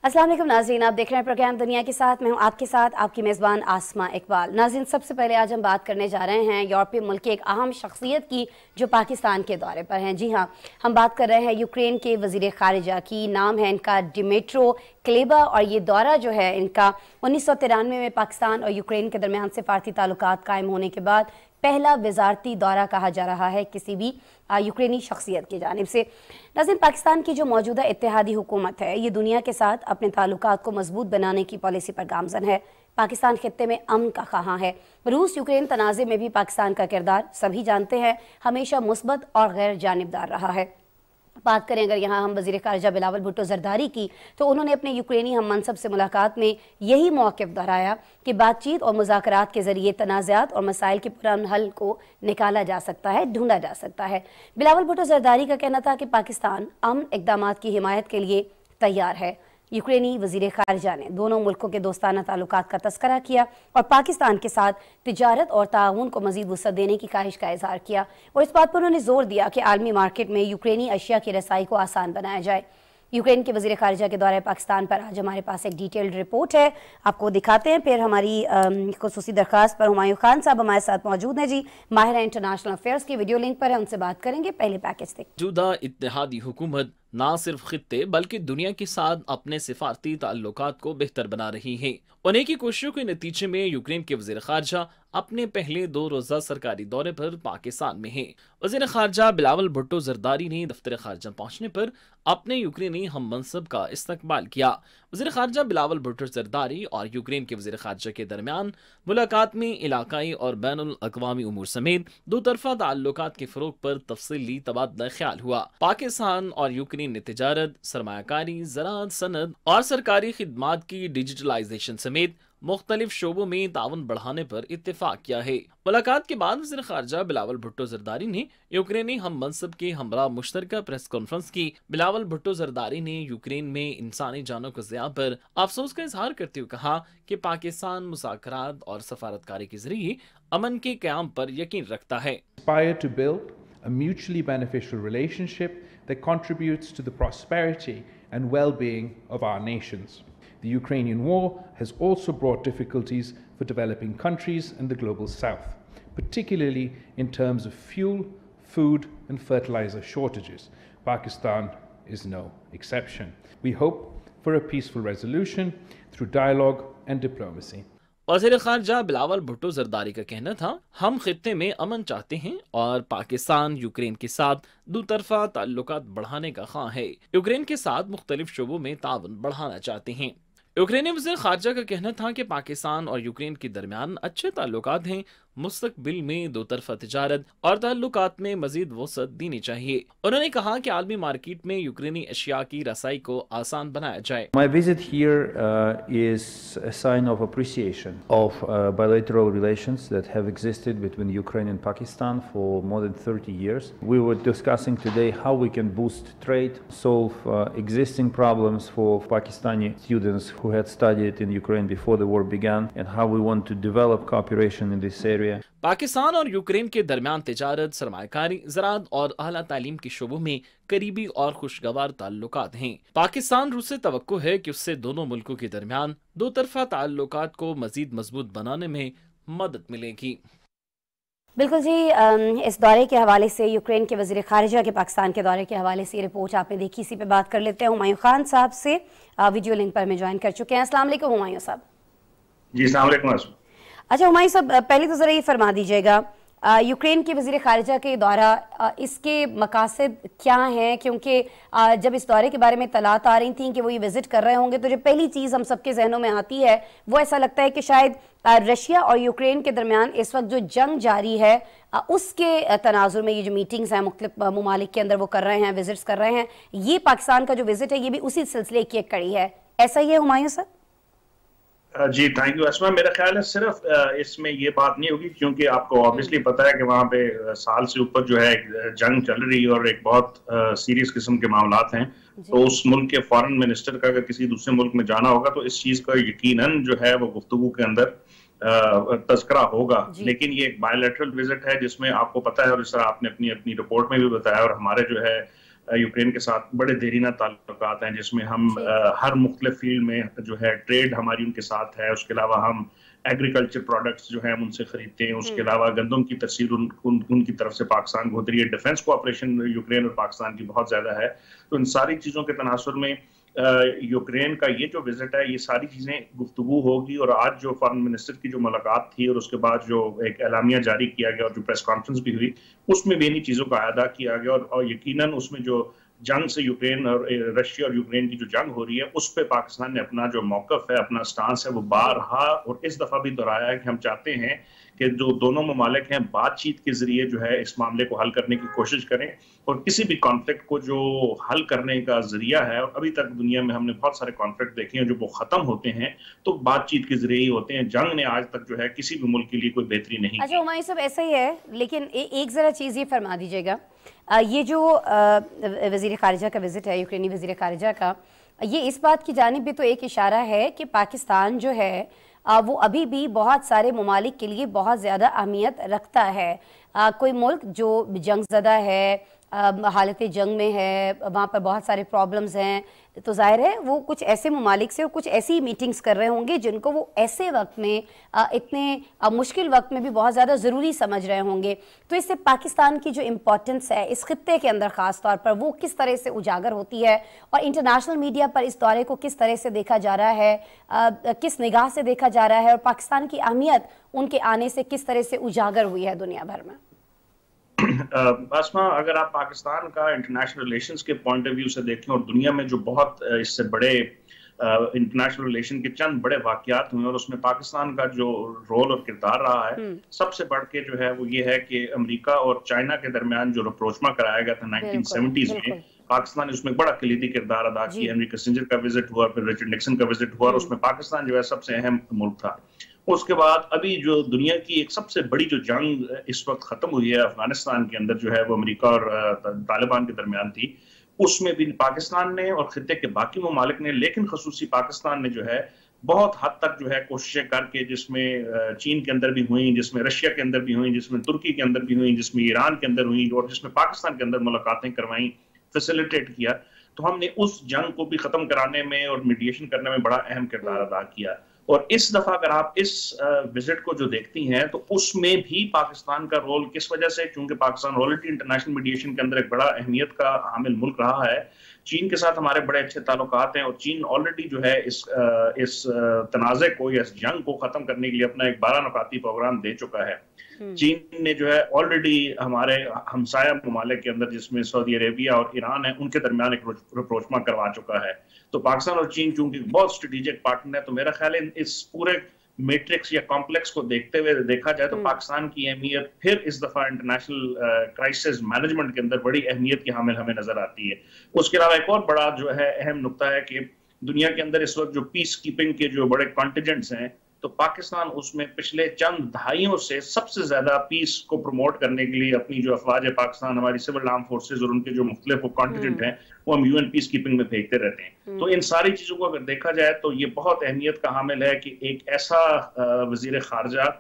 अस्सलाम वालेकुम नाज़रीन, आप देख रहे हैं प्रोग्राम दुनिया के साथ। मैं हूं आपके साथ आपकी मेज़बान आसमा इकबाल। नाज़रीन, सबसे पहले आज हम बात करने जा रहे हैं यूरोपीय मुल्क की एक अहम शख्सियत की जो पाकिस्तान के दौरे पर हैं। जी हाँ, हम बात कर रहे हैं यूक्रेन के वज़ीर ख़ारिजा की। नाम है इनका डिमिट्रो क्लेबा और ये दौरा जो है इनका 1993 में पाकिस्तान और यूक्रेन के दरमियान सिफारती ताल्लुकात कायम होने के बाद पहला वजारती दौरा कहा जा रहा है किसी भी यूक्रेनी शख्सियत की जानिब से। नाज़रीन, पाकिस्तान की जो मौजूदा इत्तेहादी हुकूमत है ये दुनिया के साथ अपने ताल्लुकात को मजबूत बनाने की पॉलिसी पर गामजन है। पाकिस्तान खित्ते में अमन का ख़्वाह है। रूस यूक्रेन तनाज़े में भी पाकिस्तान का किरदार सभी जानते हैं, हमेशा मुस्बत और गैर जानिबदार रहा है। बात करें अगर यहाँ हम वज़ीर ख़ारिजा बिलावल भुट्टो ज़रदारी की, तो उन्होंने अपने यूक्रेनी हम मनसब से मुलाकात में यही मौक़िफ़ दोहराया कि बातचीत और मुज़ाकरात के ज़रिए तनाज़ात और मसाइल के पुरअमन हल को निकाला जा सकता है, ढूंढा जा सकता है। बिलावल भुट्टो ज़रदारी का कहना था कि पाकिस्तान अमन इक़दामात की हिमायत के लिए तैयार है। यूक्रेनी वज़ीर ख़ारिजा ने दोनों मुल्कों के दोस्ताना ताल्लुकात का तस्करा किया और पाकिस्तान के साथ तिजारत और ताउन को मज़ीद वसअत देने की ख्वाहिश का इज़हार किया और इस बात पर उन्होंने ज़ोर दिया कि आलमी मार्केट में यूक्रेनी अशिया की रसाई को आसान बनाया जाए। यूक्रेन के वज़ीर ख़ारिजा के दौरे पाकिस्तान पर आज हमारे पास एक डिटेल्ड रिपोर्ट है, आपको दिखाते हैं। फिर हमारी ख़ुसूसी दरख्वास्त पर हुमायूं खान साहब हमारे साथ मौजूद हैं। जी, माहिर इंटरनेशनल अफेयर्स की वीडियो लिंक पर है, उनसे बात करेंगे। पहले पैकेज देख। मौजूदा इत्तेहादी हुकूमत न सिर्फ खित्ते बल्कि दुनिया के साथ अपने सिफारती ताल्लुकात को बेहतर बना रही है। उन्हीं की कोशिशों के नतीजे में यूक्रेन के वज़ीर ख़ारिजा अपने पहले 2 रोज़ा सरकारी दौरे पर पाकिस्तान में हैं। वज़ीर ख़ारिजा बिलावल भुट्टो ज़रदारी ने दफ्तर ख़ारिजा पहुंचने पर अपने यूक्रेनी हम मनसब का इस्तकबाल किया। वज़ीर ख़ारिजा बिलावल भुट्टो ज़रदारी और यूक्रेन के वज़ीर ख़ारिजा के दरमियान मुलाकात में इलाकाई और बैनुल अक़वामी उमूर समेत दो तरफ़ा ताल्लुकात के फ़रोग़ पर तफ़सीली तबादला ख्याल हुआ। पाकिस्तान और यूक्रेन ने तिजारत, सरमायाकारी, ज़राअत, सनद और सरकारी खिदमात की डिजिटलाइजेशन समेत मुख्तलिफ शोबों में ताउन बढ़ाने पर इत्तेफाक किया है। मुलाकात के बाद वज़ीर ख़ारिजा बिलावल भुट्टो ज़रदारी ने यूक्रेनी हम मनसब के हमरा मुश्तरका प्रेस कॉन्फ्रेंस की। बिलावल भुट्टो ज़रदारी ने यूक्रेन में इंसानी जानों को ज़िया पर अफसोस का इजहार करते हुए कहा कि पाकिस्तान मुज़ाकरात और सफारतकारी के जरिए अमन के क़याम पर यकीन रखता है। A mutually beneficial relationship that contributes to the prosperity and well-being of our nations. The Ukrainian war has also brought difficulties for developing countries in the global south, particularly in terms of fuel, food and fertilizer shortages. Pakistan is no exception. We hope for a peaceful resolution through dialogue and diplomacy. वज़ीर ख़ारिजा बिलावल भुट्टो ज़रदारी का कहना था, हम खित्ते में अमन चाहते हैं और पाकिस्तान यूक्रेन के साथ दो तरफ़ा ताल्लुकात बढ़ाने का ख्वाह है। यूक्रेन के साथ मुख्तलिफ शोबों में ताउन बढ़ाना चाहते हैं। यूक्रेनी वज़ीर ख़ारिजा का कहना था कि पाकिस्तान और यूक्रेन के दरमियान अच्छे ताल्लुकात हैं। मुस्तक़बिल में दो तरफ़ा तिजारत और ताल्लुकात में मज़ीद वसअत देनी चाहिए। उन्होंने कहा कि आलमी मार्केट में यूक्रेनी अशिया की रसाई को आसान बनाया जाए। My visit here is a sign of appreciation of bilateral relations that have existed between Ukraine and Pakistan for more than 30 years. We were discussing today how we can boost trade, solve existing problems for Pakistani students who had studied in Ukraine before the war began, and how we want to develop cooperation in this area. Pakistan और Ukraine के दरमियान तिजारत, सरमायाकारी, ज़राअत और आला तालीम के शोबों में करीबी और खुशगवार ताल्लुकात हैं। पाकिस्तान रूस से तवक्को है कि उससे दोनों मुल्कों के दरमियान दो तरफ़ा ताल्लुकात को मज़ीद मजबूत बनाने में मदद मिलेगी। बिल्कुल जी, इस दौरे के हवाले से यूक्रेन के वज़ीर ख़ारिजा के पाकिस्तान के दौरे के हवाले से ये रिपोर्ट आपने देखी, इसी पे बात कर लेते हैं। हुमायूं खान साहब से वीडियो लिंक पर में ज्वाइन कर चुके हैं। अस्सलाम वालेकुम हुमायूं साहब। जी अस्सलाम वालेकुम। अच्छा हुमायूं साहब, पहले तो ज़रा ये फरमा दीजिएगा, यूक्रेन के वज़ीर ख़ारिजा के दौरा इसके मकासद क्या हैं? क्योंकि जब इस दौरे के बारे में तलात आ रही थी कि वो ये विज़िट कर रहे होंगे तो जो पहली चीज़ हम सबके जहनों में आती है वो ऐसा लगता है कि शायद रशिया और यूक्रेन के दरमियान इस वक्त जो जंग जारी है उसके तनाजुर में ये जो मीटिंग्स हैं मुख्तलिफ ममालिक के अंदर वो कर रहे हैं, विज़िट्स कर रहे हैं, ये पाकिस्तान का जो विज़िट है ये भी उसी सिलसिले की एक कड़ी है, ऐसा ही है हुमायूं साहब? जी थैंक यू अस्मा। मेरा ख्याल है सिर्फ इसमें ये बात नहीं होगी, क्योंकि आपको ऑब्वियसली पता है कि वहाँ पे साल से ऊपर जो है जंग चल रही है और एक बहुत सीरियस किस्म के मामलात हैं। तो उस मुल्क के फॉरेन मिनिस्टर का अगर किसी दूसरे मुल्क में जाना होगा तो इस चीज़ का यकीनन जो है वो गुफ्तगू के अंदर तज़किरा होगा। लेकिन ये एक बायलैटरल विजिट है जिसमें आपको पता है, और इस तरह आपने अपनी रिपोर्ट में भी बताया और हमारे जो है यूक्रेन के साथ बड़े देरीना ताल्लुकात हैं, जिसमें हम हर मुख्तलिफ फील्ड में जो है ट्रेड हमारी उनके साथ है। उसके अलावा हम एग्रीकल्चर प्रोडक्ट्स जो है हम उनसे खरीदते हैं। उसके अलावा गंदम की तस्वीर उनकी तरफ से पाकिस्तान को होती रही है। डिफेंस कोऑपरेशन यूक्रेन और पाकिस्तान की बहुत ज़्यादा है। तो इन सारी चीज़ों के तनासुर में यूक्रेन का ये जो विजिट है, ये सारी चीज़ें गुफ्तगू होगी। और आज जो फॉरेन मिनिस्टर की जो मुलाकात थी और उसके बाद जो एक एलामिया जारी किया गया और जो प्रेस कॉन्फ्रेंस भी हुई, उसमें भी इन्हीं चीज़ों का अदा किया गया। और यकीनन उसमें जो जंग से यूक्रेन और रशिया और यूक्रेन की जो जंग हो रही है, उस पे पाकिस्तान ने अपना जो मौक़िफ़ है, अपना स्टांस है, वो बारहा और इस दफ़ा भी दोहराया है कि हम चाहते हैं कि जो दोनों ममालिक हैं बातचीत के ज़रिए जो है इस मामले को हल करने की कोशिश करें। और किसी भी कॉन्फ्लिक्ट को जो हल करने का ज़रिया है, और अभी तक दुनिया में हमने बहुत सारे कॉन्फ्लिक्ट देखे हैं जो वो ख़त्म होते हैं तो बातचीत के ज़रिए ही होते हैं। जंग ने आज तक जो है किसी भी मुल्क के लिए कोई बेहतरी नहीं की। अच्छा हुमायूं साहब, ऐसा ही है, लेकिन एक ज़रा चीज़ ये फरमा दीजिएगा, ये जो वज़ीर ख़ारिजा का विज़िट है, यूक्रेनी वज़ीर ख़ारिजा का, ये इस बात की जानिब भी तो एक इशारा है कि पाकिस्तान जो है वो अभी भी बहुत सारे ममालिक के लिए बहुत ज़्यादा अहमियत रखता है। कोई मुल्क जो जंग ज़दा है, हालत जंग में है, वहाँ पर बहुत सारे प्रॉब्लम्स हैं, तो ज़ाहिर है वो कुछ ऐसे ममालिक से कुछ ऐसी मीटिंग्स कर रहे होंगे जिनको वो ऐसे वक्त में, इतने मुश्किल वक्त में भी बहुत ज़्यादा ज़रूरी समझ रहे होंगे। तो इससे पाकिस्तान की जो इम्पोर्टेंस है इस खित्ते के अंदर ख़ास तौर पर, वो किस तरह से उजागर होती है और इंटरनेशनल मीडिया पर इस दौरे को किस तरह से देखा जा रहा है, किस निगाह से देखा जा रहा है, और पाकिस्तान की अहमियत उनके आने से किस तरह से उजागर हुई है दुनिया भर में? आसमा, अगर आप पाकिस्तान का इंटरनेशनल रिलेशंस के पॉइंट ऑफ व्यू से देखें और दुनिया में जो बहुत इससे बड़े इंटरनेशनल रिलेशन के चंद बड़े वाकयात हुए और उसमें पाकिस्तान का जो रोल और किरदार रहा है, सबसे बढ़ के जो है वो ये है कि अमेरिका और चाइना के दरमियान जो रप्रोचमा कराया गया था 1970s में, पाकिस्तान ने उसमें बड़ा कलीदी किरदार अदा किया। हेनरी किसिंजर का विजिट हुआ, फिर रिचर्ड निक्सन का विजिट हुआ, और उसमें पाकिस्तान जो है सबसे अहम मुल्क था। उसके बाद अभी जो दुनिया की एक सबसे बड़ी जो जंग इस वक्त खत्म हुई है अफगानिस्तान के अंदर, जो है वो अमेरिका और तालिबान के दरमियान थी, उसमें भी पाकिस्तान ने और खित्ते के बाकी ममालिक ने, लेकिन खसूसी पाकिस्तान ने जो है बहुत हद तक जो है कोशिशें करके, जिसमें चीन के अंदर भी हुई, जिसमें रशिया के अंदर भी हुई, जिसमें तुर्की के अंदर भी हुई, जिसमें ईरान के अंदर हुई, और जिसमें पाकिस्तान के अंदर मुलाकातें करवाई, फैसिलिटेट किया, तो हमने उस जंग को भी खत्म कराने में और मीडिएशन करने में बड़ा अहम किरदार अदा किया। और इस दफा अगर आप इस विजिट को जो देखती हैं तो उसमें भी पाकिस्तान का रोल किस वजह से, क्योंकि पाकिस्तान ऑलरेडी इंटरनेशनल मीडिएशन के अंदर एक बड़ा अहमियत का हामिल मुल्क रहा है। चीन के साथ हमारे बड़े अच्छे ताल्लुकात हैं और चीन ऑलरेडी जो है इस तनाज़े को या इस जंग को खत्म करने के लिए अपना एक 12 नुकाती प्रोग्राम दे चुका है। चीन ने जो है ऑलरेडी हमारे हमसाया ममालिक के अंदर, जिसमें सऊदी अरेबिया और ईरान है, उनके दरमियान एक रप्रोचमा करवा चुका है। तो पाकिस्तान और चीन चूंकि बहुत स्ट्रेटेजिक पार्टनर है, तो मेरा ख्याल है इस पूरे मैट्रिक्स या कॉम्प्लेक्स को देखते हुए देखा जाए तो पाकिस्तान की अहमियत फिर इस दफा इंटरनेशनल क्राइसिस मैनेजमेंट के अंदर बड़ी अहमियत की हामिल हमें नजर आती है। उसके अलावा एक और बड़ा जो है अहम नुक्ता है कि दुनिया के अंदर इस वक्त जो पीस कीपिंग के जो बड़े कॉन्टिजेंट्स हैं, तो पाकिस्तान उसमें पिछले चंद दहाइयों से सबसे ज्यादा पीस को प्रमोट करने के लिए अपनी जो अफवाज है पाकिस्तान, हमारी सिविल आर्म फोर्सेज और उनके जो मुख्तलिफ कॉन्टिजेंट हैं, वो हम यूएन पीस कीपिंग में भेजते रहते हैं। तो इन सारी चीजों को अगर देखा जाए तो ये बहुत अहमियत का हामिल है कि एक ऐसा वजीर खारजा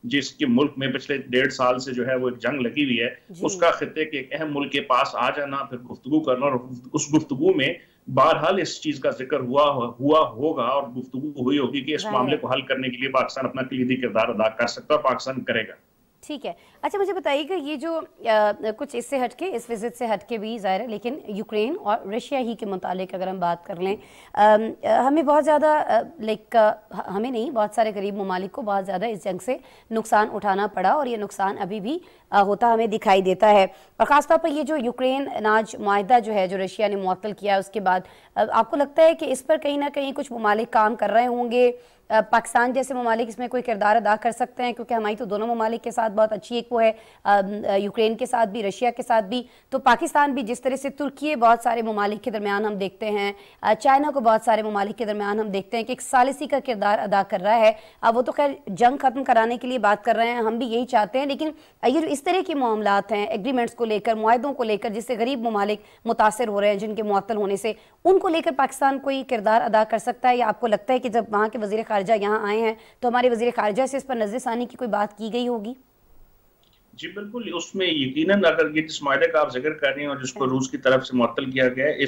जिसके मुल्क में पिछले 1.5 साल से जो है वो एक जंग लगी हुई है, उसका खित्ते के एक अहम मुल्क के पास आ जाना, फिर गुफ्तगू करना, और उस गुफ्तगू में बहरहाल इस चीज का जिक्र हुआ होगा और गुफ्तगू हुई होगी कि इस मामले को हल करने के लिए पाकिस्तान अपना कलीदी किरदार अदा कर सकता है और पाकिस्तान करेगा। ठीक है। अच्छा, मुझे बताइएगा ये जो कुछ इससे हटके, इस विजिट से हटके भी ज़ाहिर है, लेकिन यूक्रेन और रशिया ही के मुतालिक अगर हम बात कर लें, हमें बहुत ज़्यादा हमें नहीं, बहुत सारे गरीब ममालिक को बहुत ज़्यादा इस जंग से नुकसान उठाना पड़ा और ये नुकसान अभी भी होता हमें दिखाई देता है। और ख़ासतौर पर ये जो यूक्रेन अनाज मुआहदा जो है, जो रशिया ने मुअत्तल किया, उसके बाद आपको लगता है कि इस पर कहीं ना कहीं कुछ ममालिक काम कर रहे होंगे? पाकिस्तान जैसे ममालिक इसमें कोई किरदार अदा कर सकते हैं? क्योंकि हमारी तो दोनों ममालिक के साथ बहुत अच्छी एक वो है, यूक्रेन के साथ भी, रशिया के साथ भी। तो पाकिस्तान भी जिस तरह से तुर्की बहुत सारे ममालिक के दरमियान हम देखते हैं, चाइना को बहुत सारे ममालिक के दरमियान हम देखते हैं कि एक सालिसी का किरदार अदा कर रहा है। वो तो खैर जंग ख़त्म कराने के लिए बात कर रहे हैं, हम भी यही चाहते हैं, लेकिन ये जो इस तरह के मामलात हैं, एग्रीमेंट्स को लेकर, मुआहदों को लेकर, जिससे गरीब ममालिक मुतासर हो रहे हैं जिनके मुअत्तल होने से, उनको लेकर पाकिस्तान कोई किरदार अदा कर सकता है? या आपको लगता है कि जब वहाँ के वज़ीर ख़ारिजा यहाँ आए हैं तो हमारे वज़ीर ख़ारिजा से इस पर नज़रसानी की कोई बात की गई होगी? जी बिल्कुल, उसमें यकीनन अगर ये जिस मायदे का आप जिक्र कर रहे हैं और जिसको रूस की तरफ से मुअत्तल किया गया है,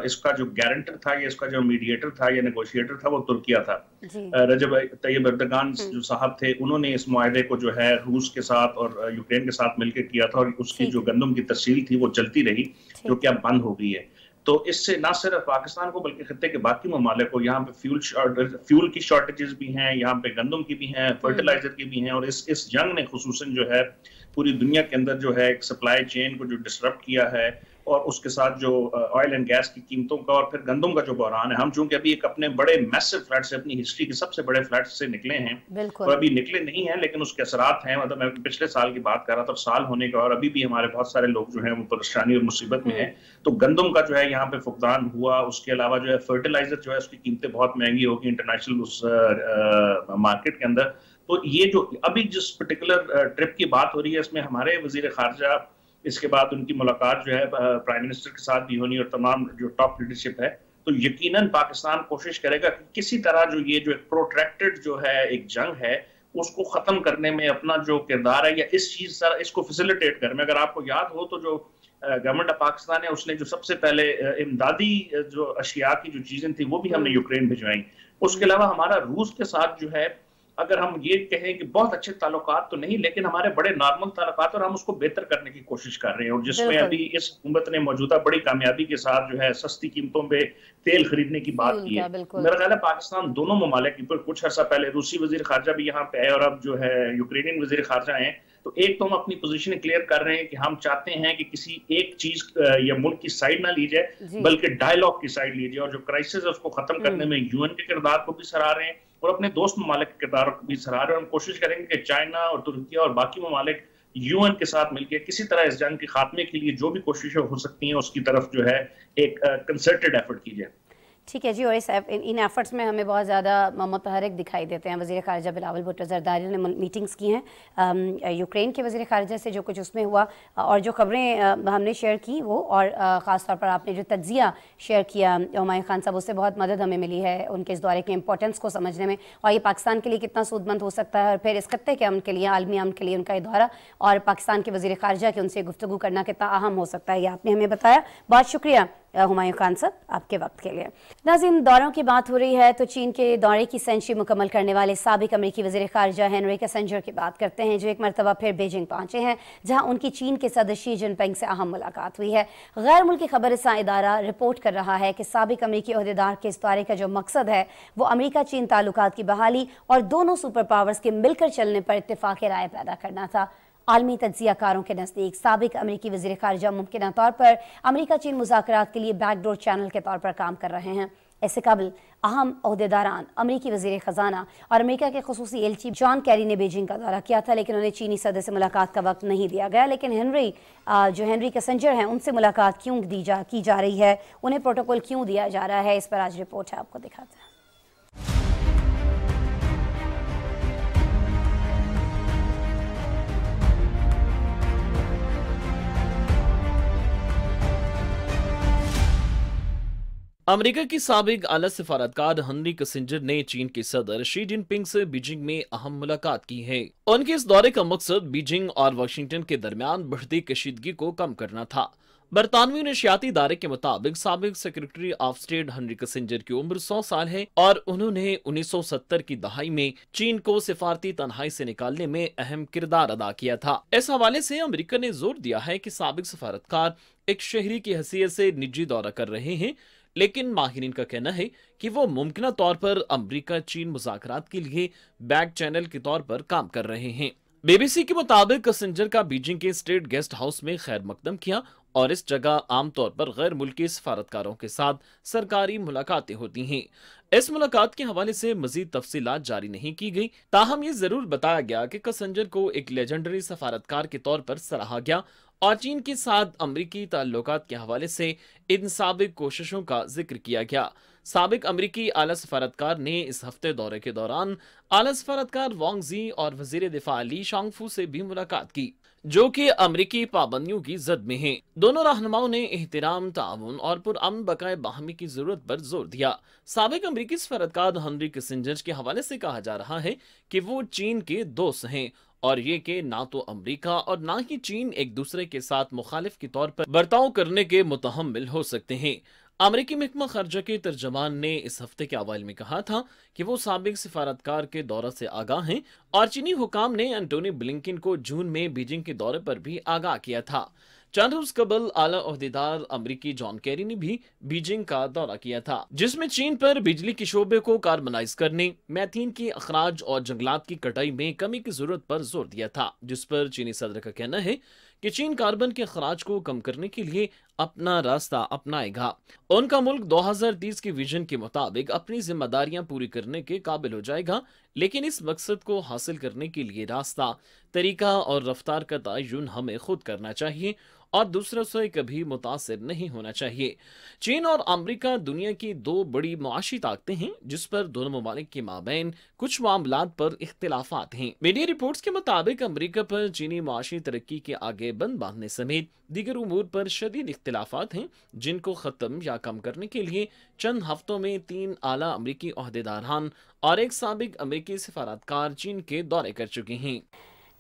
इसका जो गारंटर था या इसका जो मीडिएटर था या नेगोशिएटर था वो तुर्किया था। रजब तैयब एर्दोगान जो साहब थे, उन्होंने इस मुआहदे को जो है रूस के साथ और यूक्रेन के साथ मिलकर किया था और उसकी जो गंदम की तस्सील थी वो चलती रही, जो कि अब बंद हो गई है। तो इससे ना सिर्फ पाकिस्तान को बल्कि खत्ते के बाकी ममालिक को, यहाँ पे फ्यूल की शॉर्टेजेस भी हैं, यहाँ पे गंदम की भी हैं, फर्टिलाइजर की भी हैं, और इस जंग ने खुसूसन जो है पूरी दुनिया के अंदर जो है एक सप्लाई चेन को जो डिसरप्ट किया है, और उसके साथ जो ऑयल एंड गैस की कीमतों का और फिर गंदम का जो बहरान है। हम चूंकि अभी एक अपने बड़े मैसिव फ्लड से, अपनी हिस्ट्री के सबसे बड़े फ्लड से निकले हैं, और अभी निकले नहीं हैं लेकिन उसके असरात हैं। मतलब मैं पिछले साल की बात कर रहा था, साल होने का, और अभी भी हमारे बहुत सारे लोग जो हैं वो परेशानी और मुसीबत में हैं। तो गंदम का जो है यहाँ पे फुकदान हुआ। उसके अलावा जो है फर्टिलाइजर जो है उसकी कीमतें बहुत महंगी होगी इंटरनेशनल उस मार्केट के अंदर। तो ये जो अभी जिस पर्टिकुलर ट्रिप की बात हो रही है, इसमें हमारे वजीर खारजा, इसके बाद उनकी मुलाकात जो है प्राइम मिनिस्टर के साथ भी होनी और तमाम जो टॉप लीडरशिप है, तो यकीनन पाकिस्तान कोशिश करेगा कि किसी तरह जो ये जो एक प्रोट्रैक्टेड जो है एक जंग है उसको खत्म करने में अपना जो किरदार है या इस चीज इसको फैसिलिटेट करने में। अगर आपको याद हो तो जो गवर्नमेंट ऑफ पाकिस्तान है उसने जो सबसे पहले इमदादी जो अशिया की जो चीजें थी वो भी हमने यूक्रेन भिजवाई। उसके अलावा हमारा रूस के साथ जो है, अगर हम ये कहें कि बहुत अच्छे ताल्लुकात तो नहीं, लेकिन हमारे बड़े नॉर्मल ताल्लुकात और हम उसको बेहतर करने की कोशिश कर रहे हैं, और जिसमें अभी इस हुकूमत ने मौजूदा बड़ी कामयाबी के साथ जो है सस्ती कीमतों पे तेल खरीदने की बात की है। मेरा ख्याल है पाकिस्तान दोनों ममालिक की, कुछ अर्सा पहले रूसी वजीर खारजा भी यहाँ पे है और अब जो है यूक्रेनियन वजीर खारजा है, तो एक तो हम अपनी पोजीशन क्लियर कर रहे हैं कि हम चाहते हैं कि किसी एक चीज या मुल्क की साइड ना ली जाए, बल्कि डायलॉग की साइड ली जाए, और जो क्राइसिस है उसको खत्म करने में यूएन के किरदार को भी सराह रहे हैं और अपने दोस्त ममालिक के किरदार को भी सराह रहे हैं। हम कोशिश करेंगे कि चाइना और तुर्की और बाकी ममालिक यूएन के साथ मिलकर किसी तरह इस जंग के खात्मे के लिए जो भी कोशिशें हो सकती हैं उसकी तरफ जो है एक कंसर्टेड एफर्ट की जाए। ठीक है जी, और इन एफर्ट्स में हमें बहुत ज़्यादा मुतहरिक दिखाई देते हैं। वज़ीर ख़ारजा बिलावल भुट्टो ज़रदारी ने मीटिंग्स की हैं यूक्रेन के वज़ीर ख़ारजा से, जो कुछ उसमें हुआ और जो ख़बरें हमने शेयर की वो, और ख़ास तौर पर आपने जो तज्ज़िया शेयर किया हुमायूं खान साहब, उससे बहुत मदद हमें मिली है उनके इस दौरे की इंपॉर्टेंस को समझने में, और ये पाकिस्तान के लिए कितना सूदमंद हो सकता है, और फिर इस खत्ते के अमन के लिए, आलमी अमन के लिए उनका ये दौरा और पाकिस्तान के वज़ीर ख़ारजा के उनसे गुफ्तगू करना कितना अहम हो सकता है, ये आपने हमें बताया। बहुत शुक्रिया हुमायूं खान साहब आपके वक्त के लिए। नाज़रीन, दौरों की बात हो रही है तो चीन के दौरे की सेंचुरी मुकम्मल करने वाले साबिक अमेरिकी वज़ीर ख़ारजा हेनरी किसिंजर की बात करते हैं, जो एक मरतबा फिर बीजिंग पहुंचे हैं, जहां उनकी चीन के सदर शी जिनपिंग से अहम मुलाकात हुई है। गैर मुल्की खबरसां इदारा रिपोर्ट कर रहा है कि साबिक अमेरिकी ओहदेदार के इस दौरे का जो मकसद है वो अमेरिका चीन ताल्लुकात की बहाली और दोनों सुपर पावर्स के मिलकर चलने पर इत्तेफाक राय पैदा करना था। आलमी तज्ज़ियाकारों के नज़दीक साबिक अमेरिकी वज़ीर ख़ारजा मुमकिन तौर पर अमेरिका चीन मुज़ाकरात के लिए बैकडोर चैनल के तौर पर काम कर रहे हैं। इससे कबल अहम ओहदेदारान अमेरिकी वज़ीर ख़जाना और अमेरिका के खुसूसी एलची जॉन कैरी ने बीजिंग का दौरा किया था, लेकिन उन्हें चीनी सदर से मुलाकात का वक्त नहीं दिया गया। लेकिन हेनरी किसिंजर हैं, उनसे मुलाकात क्यों की जा रही है, उन्हें प्रोटोकॉल क्यों दिया जा रहा है, इस पर आज रिपोर्ट है, आपको दिखाते हैं। अमेरिका की साबिक आला सिफारतकार हेनरी किसिंजर ने चीन के सदर शी जिनपिंग से बीजिंग में अहम मुलाकात की है। उनके इस दौरे का मकसद बीजिंग और वाशिंगटन के दरमियान बढ़ती कशीदगी को कम करना था। बरतानवी नशियाती इदारे के मुताबिक साबिक secretary of state Henry Kissinger की उम्र 100 साल है और उन्होंने 1970 की दहाई में चीन को सिफारती तन्हाई से निकालने में अहम किरदार अदा किया था। इस हवाले से अमेरिका ने जोर दिया है कि साबिक सफारतकार एक शहरी की हैसियत से निजी दौरा कर रहे हैं, लेकिन माहिरीन का कहना है कि वो मुमकिन तौर पर अमेरिका चीन मुज़ाकरात के लिए बैक चैनल के तौर पर काम कर रहे हैं। बीबीसी के मुताबिक किसिंजर का बीजिंग के स्टेट गेस्ट हाउस में खैर मकदम किया और इस जगह आमतौर पर गैर मुल्की सफारतकारों के साथ सरकारी मुलाकातें होती हैं। इस मुलाकात के हवाले से मजीद तफसीलात जारी नहीं की गई, ताहम ये जरूर बताया गया कि किसिंजर को एक लेजेंडरी सफारतकार के तौर पर सराहा गया और चीन के साथ अमरीकी ताल्लुकात के हवाले से इन साबिक कोशिशों का जिक्र किया गया। साबिक अमरीकी आला सफारतकार ने इस हफ्ते दौरे के दौरान आला सफारतकार वांग जी और वजीर दिफा ली शांगफू से भी मुलाकात की, जो कि अमरीकी पाबंदियों की जद में हैं। दोनों रहनुमाओं ने एहतराम, ताउन और पुरअमन बकाए बाहमी की जरूरत पर जोर दिया। साबिक अमरीकी सफारतकार हेनरी किसिंजर के हवाले से कहा जा रहा है कि वो चीन के दोस्त हैं और ये कि ना तो अमेरिका और ना ही चीन एक दूसरे के साथ मुखालिफ के तौर पर बर्ताव करने के मुतहम्मिल हो सकते हैं। अमेरिकी महकमा खर्जा के तर्जमान ने इस हफ्ते के अवाइल में कहा था कि वो साबिक सिफारतकार के दौरे से आगाह हैं और चीनी हुकाम ने एंटोनी ब्लिंकन को जून में बीजिंग के दौरे पर भी आगाह किया था। चंद रोज कबल आला ओहदेदार अमरीकी जॉन कैरी ने भी बीजिंग का दौरा किया था, जिसमें चीन पर बिजली के शोबे को कार्बनाइज करने, मैथीन की अखराज और जंगलात की कटाई में कमी की जरूरत पर जोर दिया था, जिस पर चीनी सदर का कहना है कि चीन कार्बन के अखराज को कम करने के लिए अपना रास्ता अपनाएगा। उनका मुल्क 2030 के विजन के मुताबिक अपनी जिम्मेदारियां पूरी करने के काबिल हो जाएगा, लेकिन इस मकसद को हासिल करने के लिए रास्ता, तरीका और रफ्तार का तयन हमें खुद करना चाहिए और दूसरों से कभी मुतासिर नहीं होना चाहिए। चीन और अमेरिका दुनिया की दो बड़ी मुआशी ताकतें हैं, जिस पर दोनों ममालिक के माबैन कुछ मामलात पर इख्तिलाफात हैं। मीडिया रिपोर्ट्स के मुताबिक अमेरिका पर चीनी मुआशी तरक्की के आगे बंद बांधने समेत दीगर उमूर पर शदीद इख्तिलाफात हैं, जिनको खत्म या कम करने के लिए चंद हफ्तों में 3 आला अमरीकी ओहदेदारान और एक साबिक अमरीकी सिफारतकार चीन के दौरे कर चुके हैं।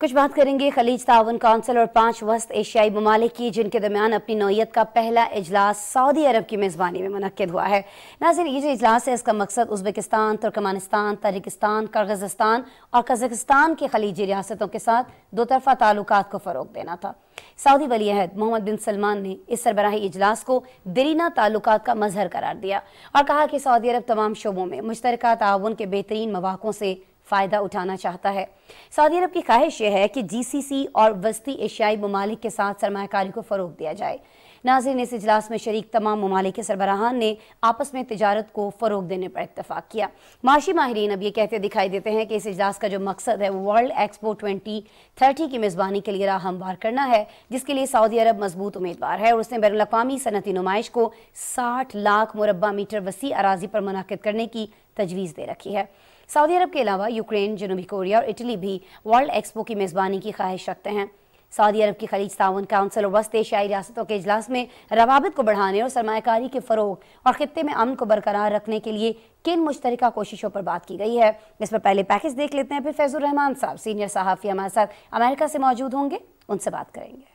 कुछ बात करेंगे खलीज ताउन काउंसिल और 5 वस्त एशियाई ममालिक की, जिनके दरमियान अपनी नौयत का पहला इजलास सऊदी अरब की मेज़बानी में मुनक्किद हुआ है। नाज़रीन, ये जो इजलास है इसका मकसद उज़्बेकिस्तान, तुर्कमानिस्तान, ताजिकिस्तान, किर्गिज़स्तान और कज़ाकिस्तान के खलीजी रियासतों के साथ दोतरफा ताल्लुकात को फ़रोग़ देना था। सऊदी वली अहद मोहम्मद बिन सलमान ने इस सरबराही इजलास को दरीना ताल्लुकात का मजहर करार दिया और कहा कि सऊदी अरब तमाम शोबों में मुश्तरका ताउन के बेहतरीन मौक़ों से फ़ायदा उठाना चाहता है। सऊदी अरब की ख्वाहिश यह है कि GCC और वस्ती एशियाई ममालिक के साथ सरमायाकारी को फ़रोग़ दिया जाए। नाज़रीन, इस इजलास में शरीक तमाम ममालिक के सरबराहान ने आपस में तिजारत को फ़रोग़ देने पर इत्तफ़ाक़ किया। माशी माहिरीन अब ये कहते दिखाई देते हैं कि इस इजलास का जो मकसद है वो वर्ल्ड एक्सपो 2030 की मेज़बानी के लिए राह हमवार करना है, जिसके लिए सऊदी अरब मजबूत उम्मीदवार है और उसने बैनुल अक़वामी सनती नुमाइश को 60 लाख मुरब्बा मीटर वसी अराज़ी पर मुनाकिद करने की तजवीज़ दे रखी है। सऊदी अरब के अलावा यूक्रेन, जनूबी कोरिया और इटली भी वर्ल्ड एक्सपो की मेज़बानी की ख्वाहिश रखते हैं। सऊदी अरब की खलीज ताउन काउंसिल और वस्त एशियाई रियासतों के इजलास में रवाबित को बढ़ाने और सरमायाकारी के फ़रोग़ और खित्ते में अमन को बरकरार रखने के लिए किन मुश्तरका कोशिशों पर बात की गई है, इस पर पहले पैकेज देख लेते हैं, फिर फैज़ुर रहमान साहब सीनियर सहाफ़ी हमारे साथ अमेरिका से मौजूद होंगे, उनसे बात करेंगे।